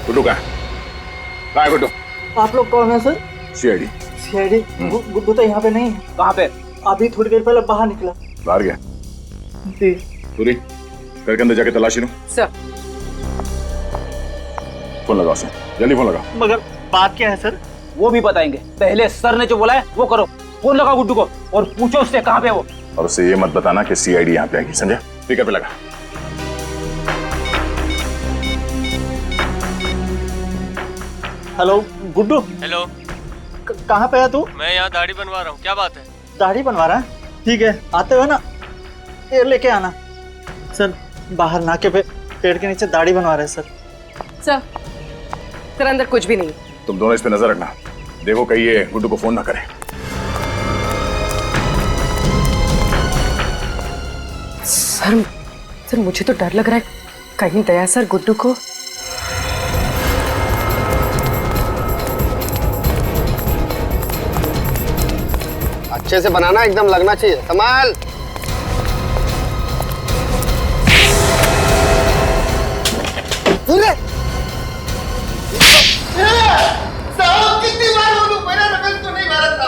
गुड्डू कहाँ है? गुड्डू? आप लोग कौन है सर? सीआईडी। सीआईडी? गुड्डू तो यहाँ पे नहीं है। कहाँ पे? अभी थोड़ी देर पहले बाहर निकला। बाहर गया। जी पूरी घर के अंदर जाके तलाशी लो। सर। फोन लगाओ उसे, जल्दी फोन लगाओ। मगर बात क्या है सर? वो भी बताएंगे, पहले सर ने जो बोला है वो करो। फोन लगाओ गुड्डू को और पूछो उससे कहाँ पे वो। और उससे ये मत बताना कि सीआईडी यहाँ पे आएगी, समझे? स्पीकर पे लगा। हेलो गुड्डू। हेलो। कहाँ पे है तू? मैं यहाँ दाढ़ी बनवा रहा हूँ, क्या बात है? दाढ़ी बनवा रहा है? ठीक है, आते हुए ना ये लेके आना। सर बाहर नाके पे पेड़ के नीचे दाढ़ी बनवा रहे हैं सर। सर अंदर कुछ भी नहीं। तुम दोनों इस पे नजर रखना, देखो कहीं ये गुड्डू को फोन ना करे। सर मुझे तो डर लग रहा है, कहीं दया सर गुड्डू को। अच्छे से बनाना, एकदम लगना चाहिए। संभाल। साहब कितनी बार बोलूं, मैंने रमेश को नहीं मारा था।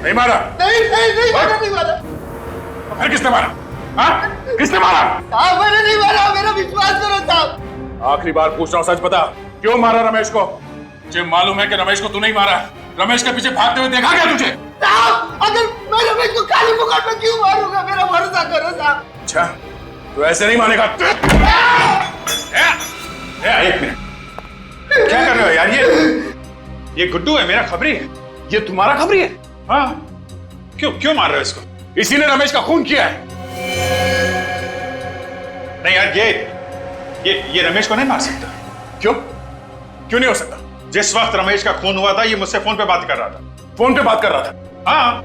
नहीं मारा? नहीं मारा, नहीं मारा। फिर किसने मारा? हाँ? किसने मारा? साहब मैंने नहीं मारा, मेरा विश्वास करो साहब। आखिरी बार पूछ रहा हूँ, सच बता, क्यों मारा रमेश को? मुझे मालूम है कि रमेश को तू नहीं मारा। रमेश के पीछे भागते हुए देखा क्या तुझे? साहब अगर मैं रमेश को खाली मुकाट में क्यों मारूंगा, मेरा भरोसा करो साहब। अच्छा, तू ऐसे नहीं मानेगा। एक मिनट, क्या कर रहे हो यार? ये गुड्डू है, मेरा खबरी है। ये तुम्हारा खबरी है? हाँ। क्यों मार रहे हो इसको? इसी ने रमेश का खून किया है। नहीं यार, ये रमेश को नहीं मार सकता। क्यों नहीं हो सकता? जिस वक्त रमेश का खून हुआ था, ये मुझसे फोन पे बात कर रहा था। फोन पे बात कर रहा था? हाँ,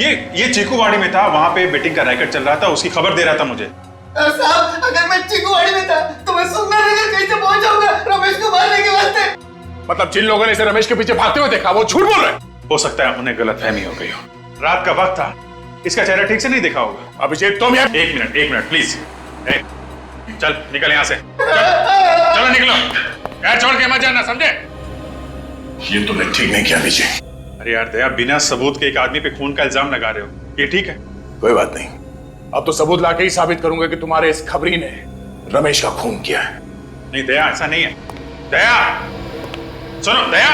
ये चीकूवाड़ी में था, वहां पे बेटिंग का रैकेट चल रहा था, उसकी खबर दे रहा था मुझे। साहब अगर मैं चीकूवाड़ी में था तो मैं सुंदरनगर कैसे पहुंच जाऊंगा रमेश को मारने के वास्ते? मतलब जिन लोगों ने इसे रमेश के पीछे भागते हुए देखा वो झूठ बोल रहे हैं? हो सकता है उन्हें गलतफहमी हो गई हो। रात का वक्त था, इसका चेहरा ठीक से नहीं देखा होगा। अभिषेक तुम यार। एक मिनट प्लीज। चल निकल यहाँ से, चलो निकलो। यार छोड़ के मत जाना, समझे? ये तुमने ठीक नहीं किया अभिषेक। अरे यार दया, बिना सबूत के एक आदमी पे खून का इल्जाम लगा रहे हो, ये ठीक है? कोई बात नहीं, अब तो सबूत लाके ही साबित करूंगा कि तुम्हारे इस खबरी ने रमेश का खून किया है। नहीं दया, ऐसा नहीं है। दया सुनो, दया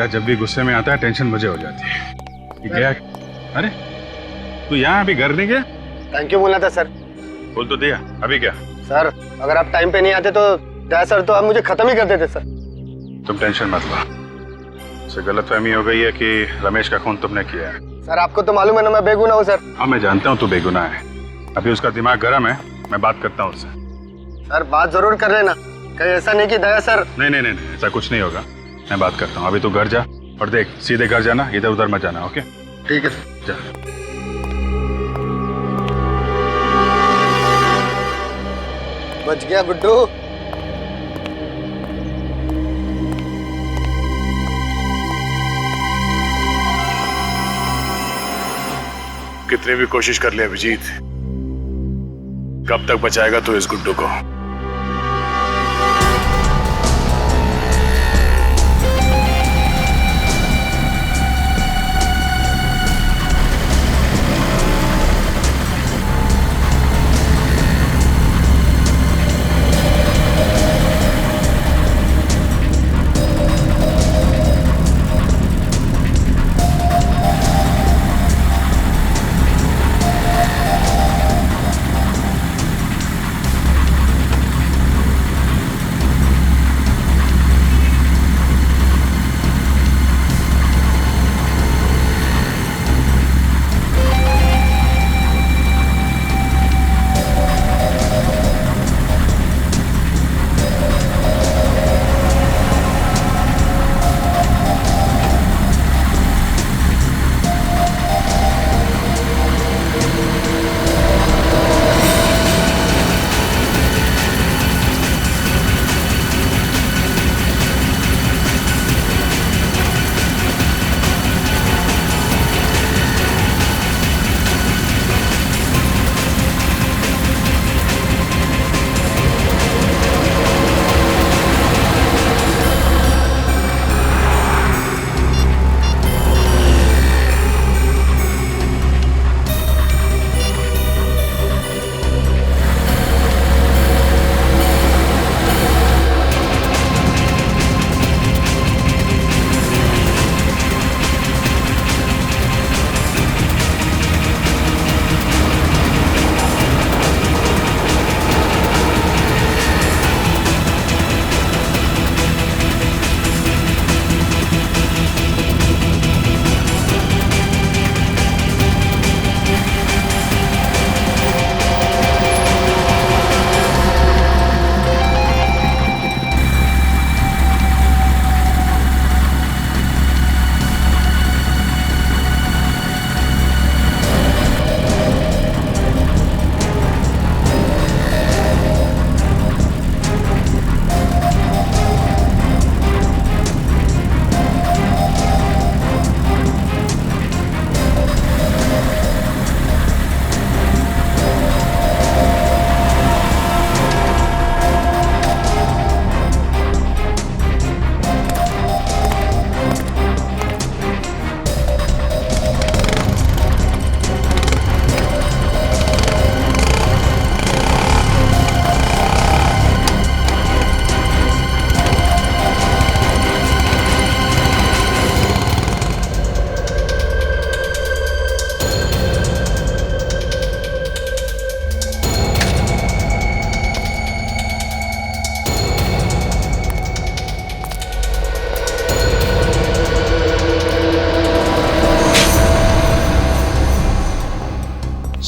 जब भी गुस्से में आता है टेंशन मुझे हो जाती है। गया? अरे तू यहाँ अभी घर नहीं गया? थैंक यू बोलना था सर। बोल तो दिया, अभी क्या? सर अगर आप टाइम पे नहीं आते तो दया सर तो आप मुझे खत्म ही कर देते सर। तुम टेंशन मत लो, उसे गलतफहमी हो गई है कि रमेश का खून तुमने किया है। सर आपको तो मालूम है ना मैं बेगुनाह हूँ सर। हाँ मैं जानता हूँ तू बेगुनाह है, अभी उसका दिमाग गर्म है, मैं बात करता हूँ उससे। सर बात जरूर कर लेना, कहीं ऐसा नहीं कि दया सर। नहीं ऐसा कुछ नहीं होगा, मैं बात करता हूँ। अभी तू घर जा और देख, सीधे घर जाना, इधर उधर मत जाना। ओके ठीक है जा। बच गया गुड्डू। कितनी भी कोशिश कर ले अभिजीत, कब तक बचाएगा तू इस गुड्डू को?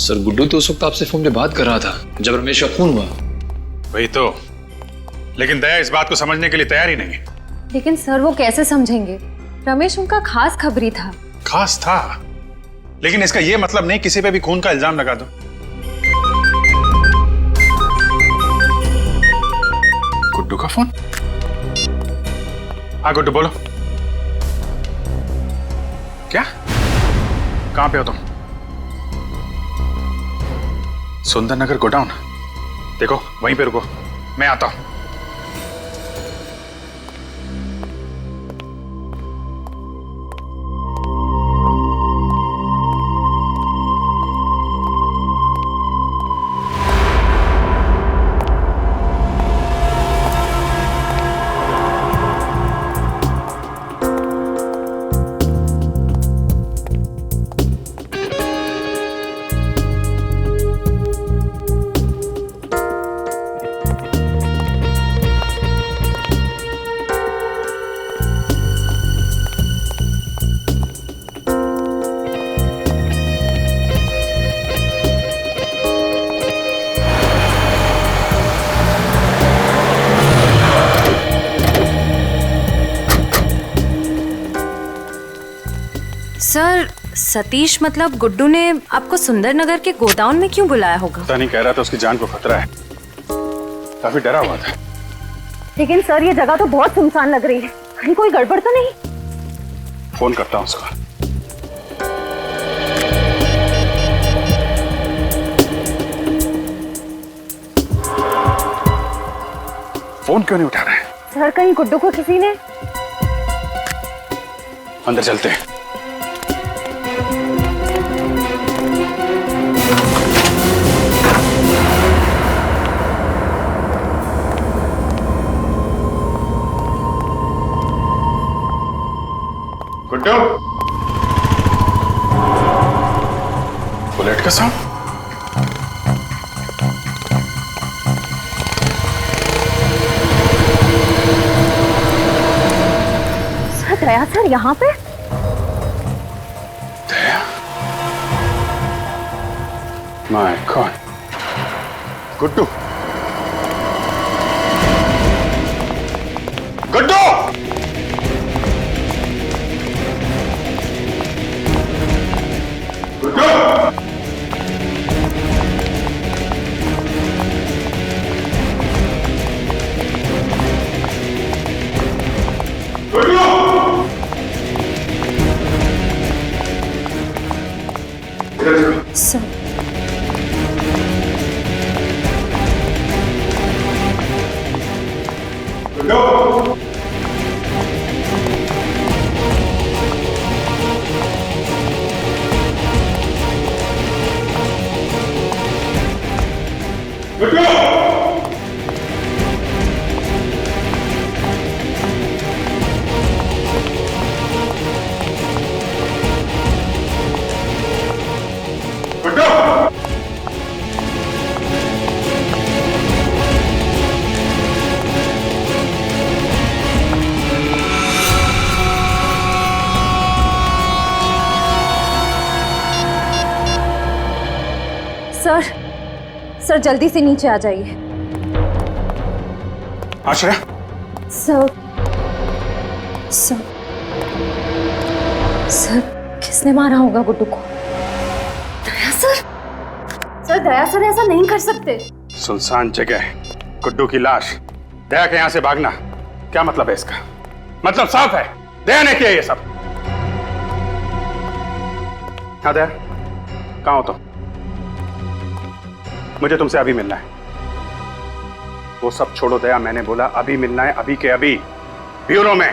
सर गुड्डू तो उस वक्त आपसे फोन पे बात कर रहा था जब रमेश का खून हुआ। वही तो, लेकिन दया इस बात को समझने के लिए तैयार ही नहीं है। लेकिन सर वो कैसे समझेंगे? रमेश उनका खास खबरी था। खास था, लेकिन इसका यह मतलब नहीं किसी पे भी खून का इल्जाम लगा दो। गुड्डू का फोन? हाँ गुड्डू बोलो। क्या? कहां पे हो तुम? सुंदर नगर गोडाउन? देखो वहीं पे रुको, मैं आता हूं। सर सतीश मतलब गुड्डू ने आपको सुंदरनगर के गोडाउन में क्यों बुलाया होगा? पता नहीं, कह रहा था उसकी जान को खतरा है, काफी डरा हुआ था। लेकिन सर ये जगह तो बहुत सुनसान लग रही है, कहीं कोई गड़बड़ तो नहीं? फोन करता हूं उसको। फोन क्यों नहीं उठा रहा है? सर कहीं गुड्डू को किसी ने? अंदर चलते हैं। गुड्डू, बुलेट का साउंड। सर दया सर यहाँ पे? Daya? My god. Guddu, Guddu! Sir sir sir जल्दी से नीचे आ जाइए। आश्रय? सर सर सर किसने मारा होगा गुड्डू को? दया सर? सर दया सर ऐसा नहीं कर सकते। सुनसान जगह, गुड्डू की लाश, दया के यहां से भागना, क्या मतलब है इसका? मतलब साफ है, दया ने किया ये सब। हाँ दया, कहां हो तुम? मुझे तुमसे अभी मिलना है। वो सब छोड़ो दया, मैंने बोला अभी मिलना है, अभी के अभी, ब्यूरो में।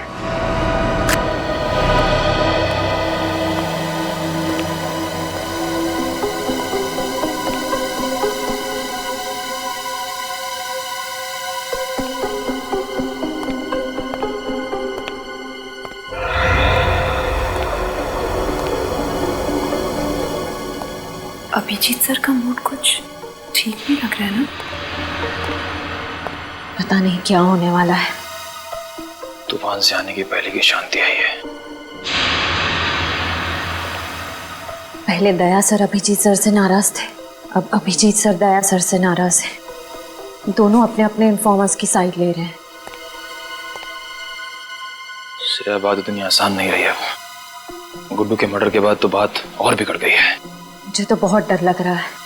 अभिजीत सर का मूड कुछ ठीक नहीं लग रहा है ना? पता नहीं क्या होने वाला है। तूफान से आने की पहले की शांति आई है। पहले दया सर अभिजीत सर से नाराज थे, अब अभिजीत सर दया सर से नाराज है। दोनों अपने अपने इन्फॉर्मर्स की साइड ले रहे हैं। श्रेया बात इतनी आसान नहीं रही है। गुड्डू के मर्डर के बाद तो बात और बिगड़ गई है। मुझे तो बहुत डर लग रहा है।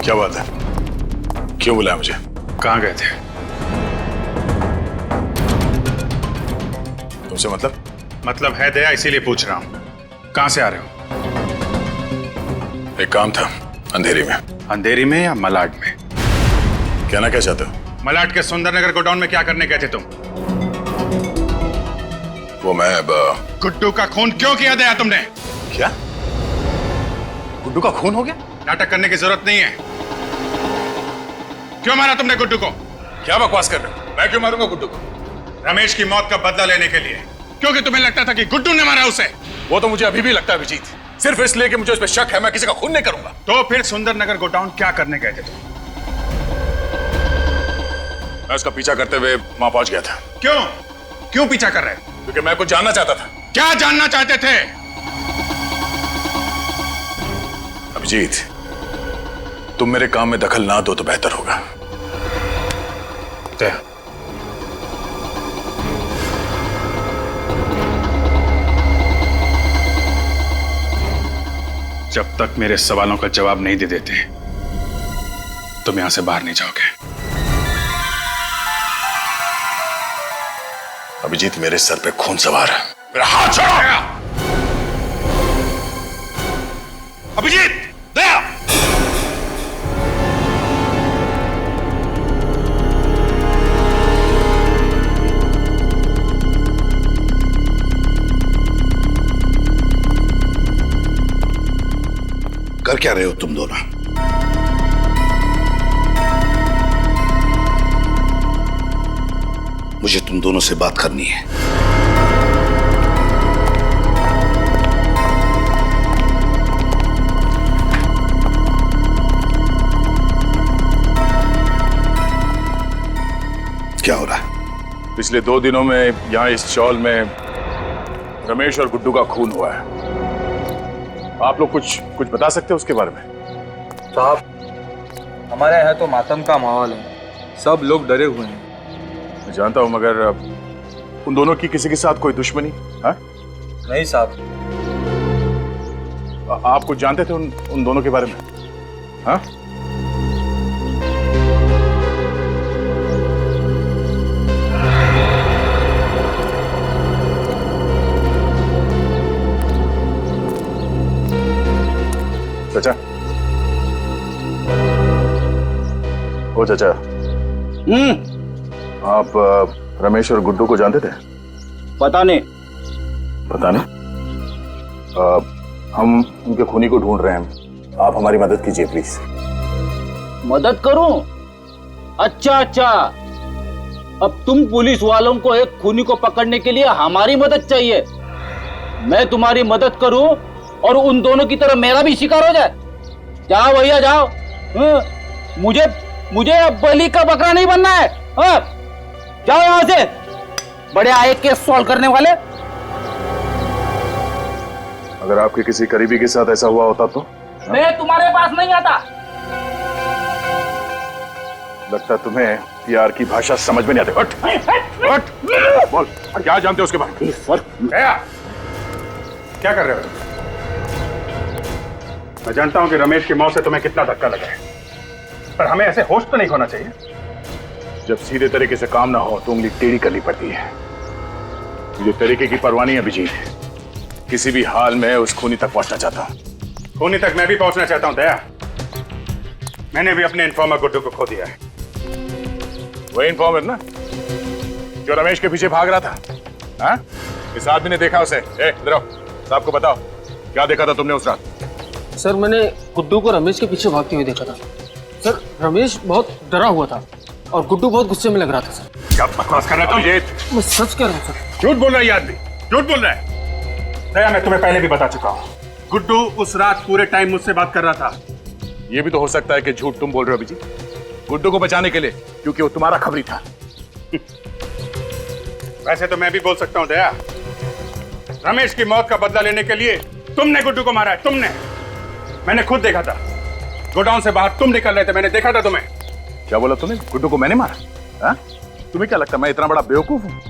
क्या बात है? क्यों बुलाया मुझे? कहाँ गए थे? तुमसे मतलब है दया, इसीलिए पूछ रहा हूँ। कहाँ से आ रहे हो? एक काम था अंधेरी में। अंधेरी में या मलाड में? कहना क्या चाहते हो? मलाड के सुंदरनगर गोडाउन में क्या करने गए थे तुम? वो मैं गुड्डू का खून क्यों किया दया तुमने? क्या? गुड्डू का खून हो गया? नाटक करने की जरूरत नहीं है। क्यों मारा तुमने गुड्डू को? क्या बकवास कर रहे हो? मैं क्यों मारूंगा गुड्डू को? रमेश की मौत का बदला लेने के लिए, क्योंकि तुम्हें लगता था कि गुड्डू ने मारा उसे। वो तो मुझे अभी भी लगता है अभिजीत, सिर्फ इसलिए कि मुझे उस पर शक है। मैं किसी का खून नहीं करूंगा। तो फिर सुंदरनगर गोडाउन क्या करने गए थे तुम? मैं उसका पीछा करते हुए वहां पहुंच गया था। क्यों पीछा कर रहे? क्योंकि मैं कुछ जानना चाहता था। क्या जानना चाहते थे? अभिजीत, तुम मेरे काम में दखल ना दो तो बेहतर होगा। जब तक मेरे सवालों का जवाब नहीं दे देते तुम यहां से बाहर नहीं जाओगे। अभिजीत, मेरे सर पे खून सवार है। मेरा हाथ छोड़ो। अभिजीत, दया! कर क्या रहे हो तुम दोनों? मुझे तुम दोनों से बात करनी है। क्या हो रहा है? पिछले 2 दिनों में यहाँ इस चौल में रमेश और गुड्डू का खून हुआ है। आप लोग कुछ बता सकते हो उसके बारे में? साहब, हमारे यहाँ तो मातम का माहौल है। सब लोग डरे हुए हैं। मैं जानता हूँ, मगर उन दोनों की किसी के साथ कोई दुश्मनी है? नहीं साहब। आप कुछ जानते थे उन दोनों के बारे में? हाँ? चाचा, ओ चाचा, आप रमेश और गुड्डू को जानते थे? पता नहीं। हम उनके खूनी को ढूंढ रहे हैं। आप हमारी मदद कीजिए प्लीज। मदद करूं? अच्छा, अब तुम पुलिस वालों को एक खूनी को पकड़ने के लिए हमारी मदद चाहिए। मैं तुम्हारी मदद करूं और उन दोनों की तरह मेरा भी शिकार हो जाए? जाओ भैया जाओ। मुझे अब बलि का बकरा नहीं बनना है। जाओ यहां से, बड़े आए केस सॉल्व करने वाले। अगर आपके किसी करीबी के साथ ऐसा हुआ होता तो? मैं तुम्हारे पास नहीं आता। लगता तुम्हें प्यार की भाषा समझ में नहीं आती। हट, बोल, क्या जानते हो उसके बारे में? क्या कर रहे हो? मैं जानता हूं कि रमेश की मौत से तुम्हें कितना धक्का लगा है, पर हमें ऐसे होश तो नहीं खोना चाहिए। जब सीधे तरीके से काम ना हो तो उंगली टेढ़ी करनी पड़ती है। मुझे तरीके की परवाह नहीं है अभिजीत। किसी भी हाल में उस खूनी तक पहुंचना चाहता हूं। खूनी तक मैं भी पहुंचना चाहता हूं दया। मैंने भी अपने इन्फॉर्मर गुड्डू को खो दिया है। वही इन्फॉर्मर ना जो रमेश के पीछे भाग रहा था? हाँ? इस आदमी ने देखा उसे। इधर आओ, साहब को बताओ, क्या देखा था तुमने उस रात? सर, मैंने गुड्डू को रमेश के पीछे भागते हुए देखा था। सर रमेश बहुत डरा हुआ था और गुड्डू बहुत गुस्से में लग रहा था सर। क्या बकवास कर रहा है तुम? मैं सच कह रहा हूँ सर। झूठ बोल रहा है ये आदमी, झूठ बोल रहा है। दया, मैं तुम्हें पहले भी बता चुका हूँ, गुड्डू उस रात पूरे टाइम मुझसे बात कर रहा था। ये भी तो हो सकता है कि झूठ तुम बोल रहे हो अभिजीत, गुड्डू को बचाने के लिए, क्योंकि वो तुम्हारा खबरी था। वैसे तो मैं भी बोल सकता हूँ दया, रमेश की मौत का बदला लेने के लिए तुमने गुड्डू को मारा है, तुमने। मैंने खुद देखा था, गोडाउन से बाहर तुम निकल रहे थे, मैंने देखा था तुम्हें। क्या बोला तुमने? गुड्डू को मैंने मारा? हाँ? तुम्हें क्या लगता है मैं इतना बड़ा बेवकूफ हूँ?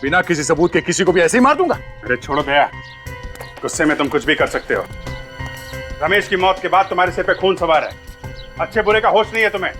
बिना किसी सबूत के किसी को भी ऐसे ही मार दूंगा? अरे छोड़ो दया, गुस्से में तुम कुछ भी कर सकते हो। रमेश की मौत के बाद तुम्हारे सिर पे खून सवार है, अच्छे बुरे का होश नहीं है तुम्हें।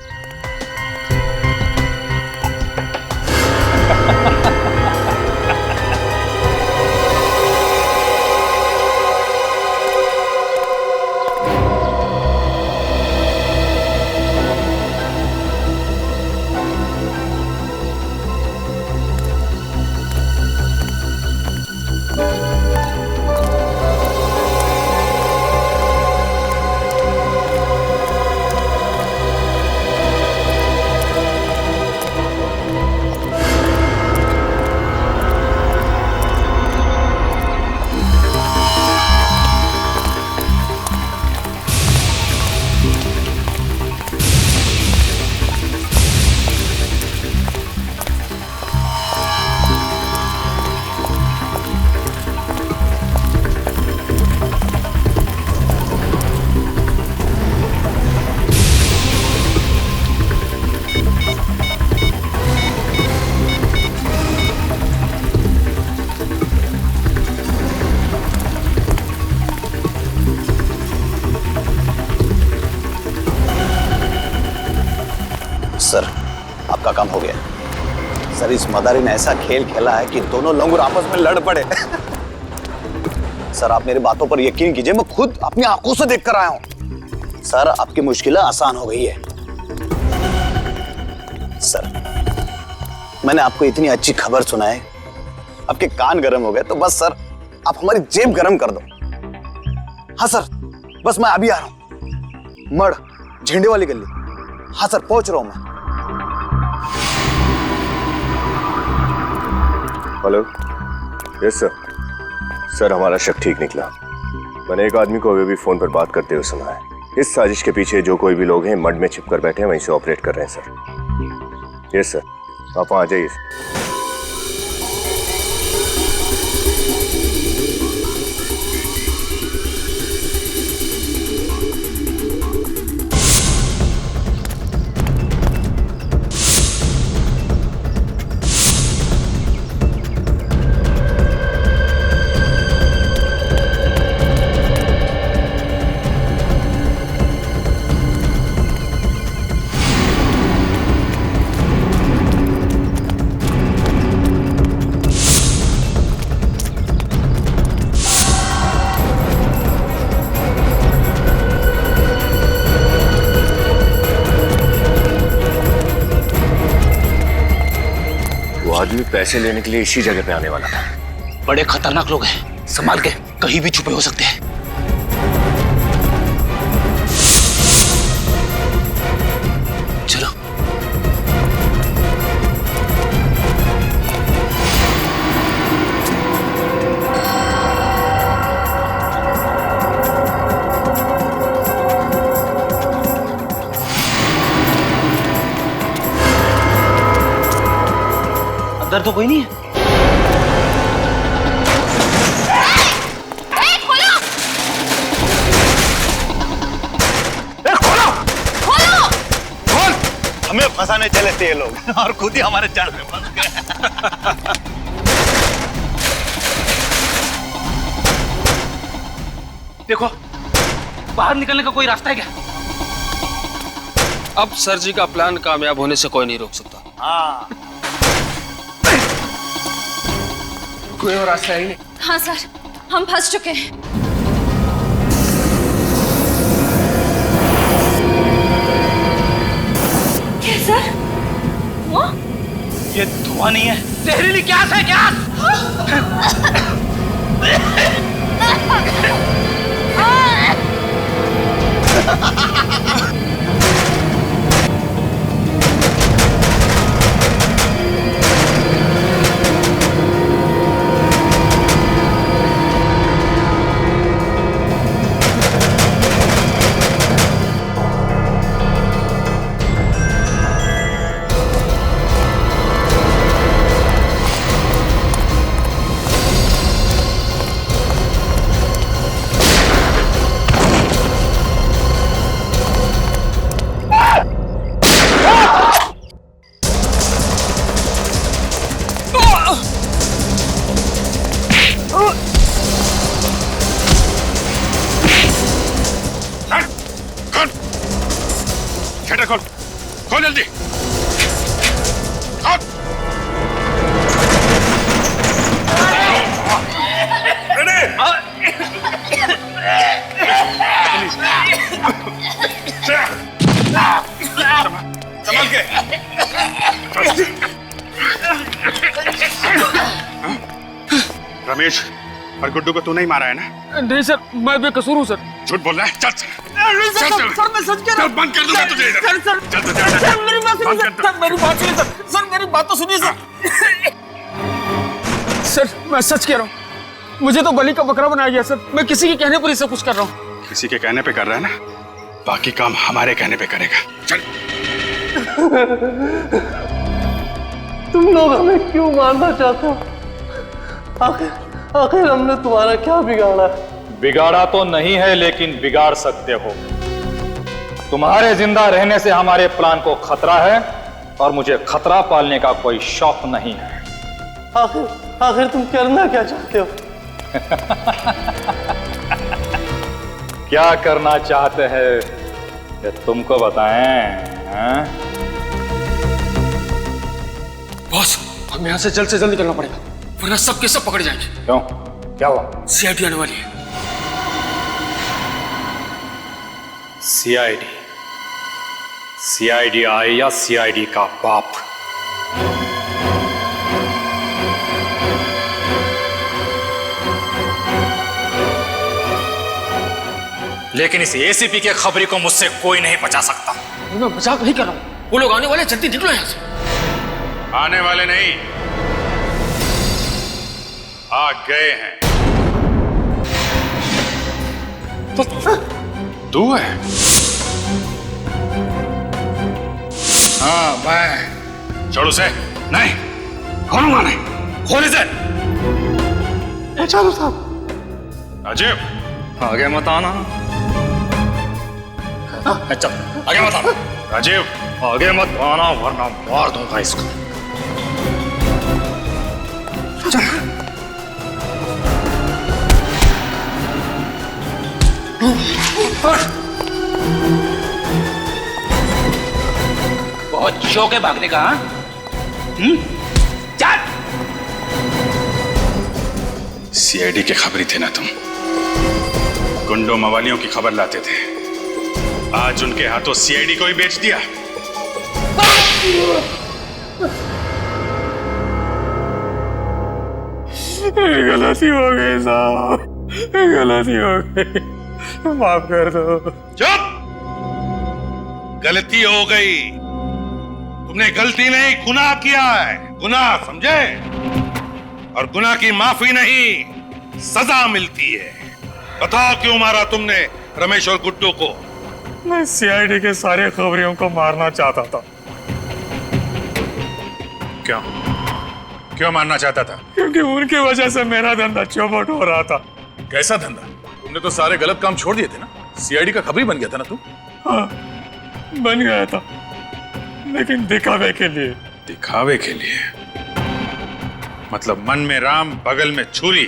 सर, आपका काम हो गया। सर, इस मदारी ने ऐसा खेल खेला है कि दोनों लंगूर आपस में लड़ पड़े। सर, आप मेरी बातों पर यकीन कीजिए, मैं खुद अपनी आंखों से देख कर आया हूं। सर, आपकी मुश्किलें आसान हो गई है। सर, मैंने आपको इतनी अच्छी खबर सुनाई, आपके कान गर्म हो गए, तो बस सर आप हमारी जेब गर्म कर दो। हाँ सर, बस मैं अभी आ रहा हूं। मड़, झंडे वाली गली। हाँ सर, पहुंच रहा हूं मैं। Hello, yes sir. सर, हमारा शक ठीक निकला। मैंने एक आदमी को अभी भी फोन पर बात करते हुए सुना है। इस साजिश के पीछे जो कोई भी लोग हैं मड में छिपकर बैठे हैं, वहीं से ऑपरेट कर रहे हैं सर। यस सर, आप वहां आ जाइए। आदमी पैसे लेने के लिए इसी जगह पे आने वाला था। बड़े खतरनाक लोग हैं, संभाल के, कहीं भी छुपे हो सकते हैं। चलो। अंदर तो कोई नहीं है। हमें फंसाने चले थे ये लोग और खुद ही हमारे जाल में फंस गए। देखो, बाहर निकलने का कोई रास्ता है क्या? अब सर जी का प्लान कामयाब होने से कोई नहीं रोक सकता। हाँ, कोई और रास्ता ही नहीं। हाँ सर, हम फंस चुके हैं। क्या सर? वो? ये धुआं नहीं है, जहरीली गैस है, गैस। जल्दी। संभल के। रमेश और गुड्डू को तू नहीं मारा है ना? नहीं सर, मैं बेकसूर हूँ सर। झूठ बोल रहा है? चल सर मैं सच कह रहा हूँ। बंद कर दूंगा तुझे इधर। सर मेरी बात सुनिए सर, मेरी बात सुनिए सर, सर मेरी बात तो सुनिए सर। सर मैं सच कह रहा हूँ, मुझे तो बलि का बकरा बनाया गया सर। मैं किसी के कहने पर ही सब कुछ कर रहा हूँ। किसी के कहने पे कर रहा है ना, बाकी काम हमारे कहने पे करेगा। चल। तुम लोग हमें क्यों मारना चाहते हो? आखिर हमने तुम्हारा क्या बिगाड़ा है? बिगाड़ा तो नहीं है, लेकिन बिगाड़ सकते हो। तुम्हारे जिंदा रहने से हमारे प्लान को खतरा है और मुझे खतरा पालने का कोई शौक नहीं है। आखिर तुम करना क्या चाहते हो? क्या करना चाहते हैं ये तुमको बताएं? बॉस, हमें यहाँ से जल्द निकलना पड़ेगा, वरना सब के सब पकड़ जाएंगे। क्यों? क्या हुआ? सीआईडी आने वाली है। सीआईडी? सीआईडी आए या सीआईडी का बाप? लेकिन इस एसीपी के खबरी को मुझसे कोई नहीं बचा सकता। मैं मजाक नहीं कर रहा हूँ, वो लोग आने वाले, जल्दी निकलो यहाँ से। आने वाले नहीं, आ गए हैं। तू है? हाँ मैं। छोड़ उसे। नहीं खोलूंगा नहीं। खोल इसे। चालू साहब। राजीव आगे मत आना। चल आगे मत आना। राजीव आगे मत आना वरना मार दूंगा इसको। बहुत शौक है भागने का? चल। सीआईडी के खबरी थे ना तुम? गुंडों मवालियों की खबर लाते थे, आज उनके हाथों सीआईडी को ही बेच दिया। गलती हो गई साहब, गलती हो गई, माफ कर दो। चुप! गलती हो गई। तुमने गलती नहीं, गुनाह किया है। गुनाह समझे? और गुनाह की माफी नहीं, सजा मिलती है। बताओ क्यों मारा तुमने रमेश और गुड्डू को? मैं सीआईडी के सारे खबरियों को मारना चाहता था। क्यों? क्यों मारना चाहता था? क्योंकि उनकी वजह से मेरा धंधा चौपट हो रहा था। कैसा धंधा? तुमने तो सारे गलत काम छोड़ दिए थे ना। सीआईडी का खबरी बन गया था ना तू? हाँ, बन गया था, लेकिन दिखावे के लिए। दिखावे के लिए? मतलब मन में राम बगल में छुरी।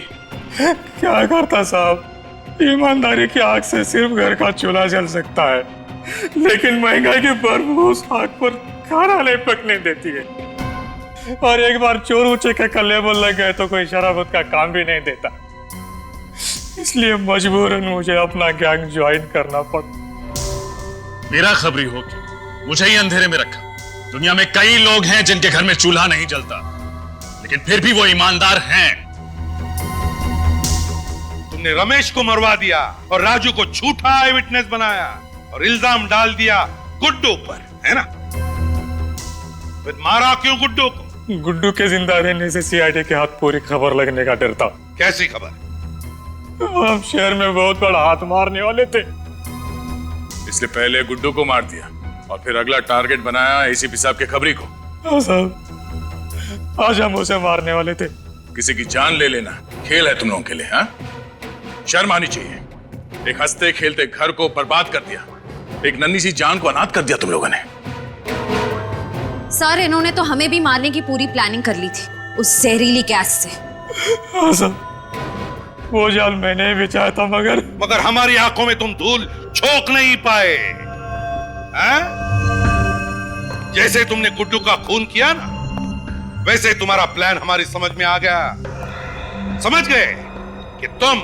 क्या करता साहब, ईमानदारी की आग से सिर्फ घर का चूल्हा जल सकता है, लेकिन महंगाई की बर्फ उस आग पर खाना नहीं पकने देती है। और एक बार चोर ऊंचे के कल्ले बोल लग गए तो कोई शराबत का काम भी नहीं देता। इसलिए मजबूरन मुझे अपना गैंग ज्वाइन करना पड़ा। मेरा खबरी हो कि मुझे ही अंधेरे में रखा। दुनिया में कई लोग हैं जिनके घर में चूल्हा नहीं जलता, लेकिन फिर भी वो ईमानदार हैं। तुमने रमेश को मरवा दिया और राजू को झूठा आई विटनेस बनाया और इल्जाम डाल दिया गुड्डू पर, है ना? फिर मारा क्यों गुड्डू को? गुड्डू के जिंदा रहने से सीआईडी के हाथ पूरी खबर लगने का डर था। कैसी खबर? हम शहर में बहुत बड़ा हाथ मारने वाले थे, इसलिए पहले गुड्डू को मार दिया और फिर अगला टारगेट बनाया एसीपी साहब के खबरी को। हाँ साहब, आज हम उसे मारने वाले थे। किसी की जान ले लेना खेल है तुम लोगों के लिए? हाँ, शर्म आनी चाहिए। एक हंसते खेलते घर को बर्बाद कर दिया, एक नन्ही सी जान को अनाथ कर दिया तुम लोगों ने। सर, इन्होंने तो हमें भी मारने की पूरी प्लानिंग कर ली थी उस जहरीली गैस से। हाँ साहब, वो जाल मैंने भी चाहा था, मगर हमारी आंखों में तुम धूल झोंक नहीं पाए। जैसे तुमने गुड्डू का खून किया ना, वैसे तुम्हारा प्लान हमारी समझ में आ गया। समझ गए कि तुम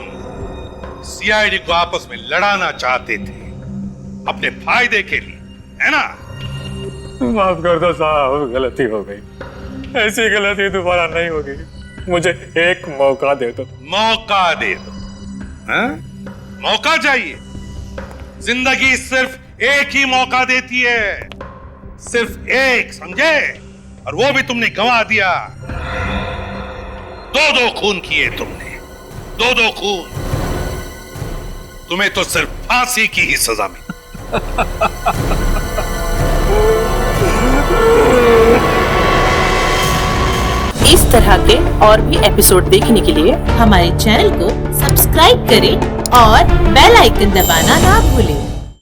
सीआईडी को आपस में लड़ाना चाहते थे अपने फायदे के लिए, है ना? माफ कर दो साहब, गलती हो गई। ऐसी गलती दोबारा नहीं होगी। मुझे एक मौका दे दो। मौका दे दो? हाँ? मौका चाहिए? जिंदगी सिर्फ एक ही मौका देती है, सिर्फ एक, समझे? और वो भी तुमने गंवा दिया। दो खून किए तुमने, दो खून। तुम्हें तो सिर्फ फांसी की ही सजा मिली। इस तरह के और भी एपिसोड देखने के लिए हमारे चैनल को सब्सक्राइब करें और बेल आइकन दबाना ना भूलें।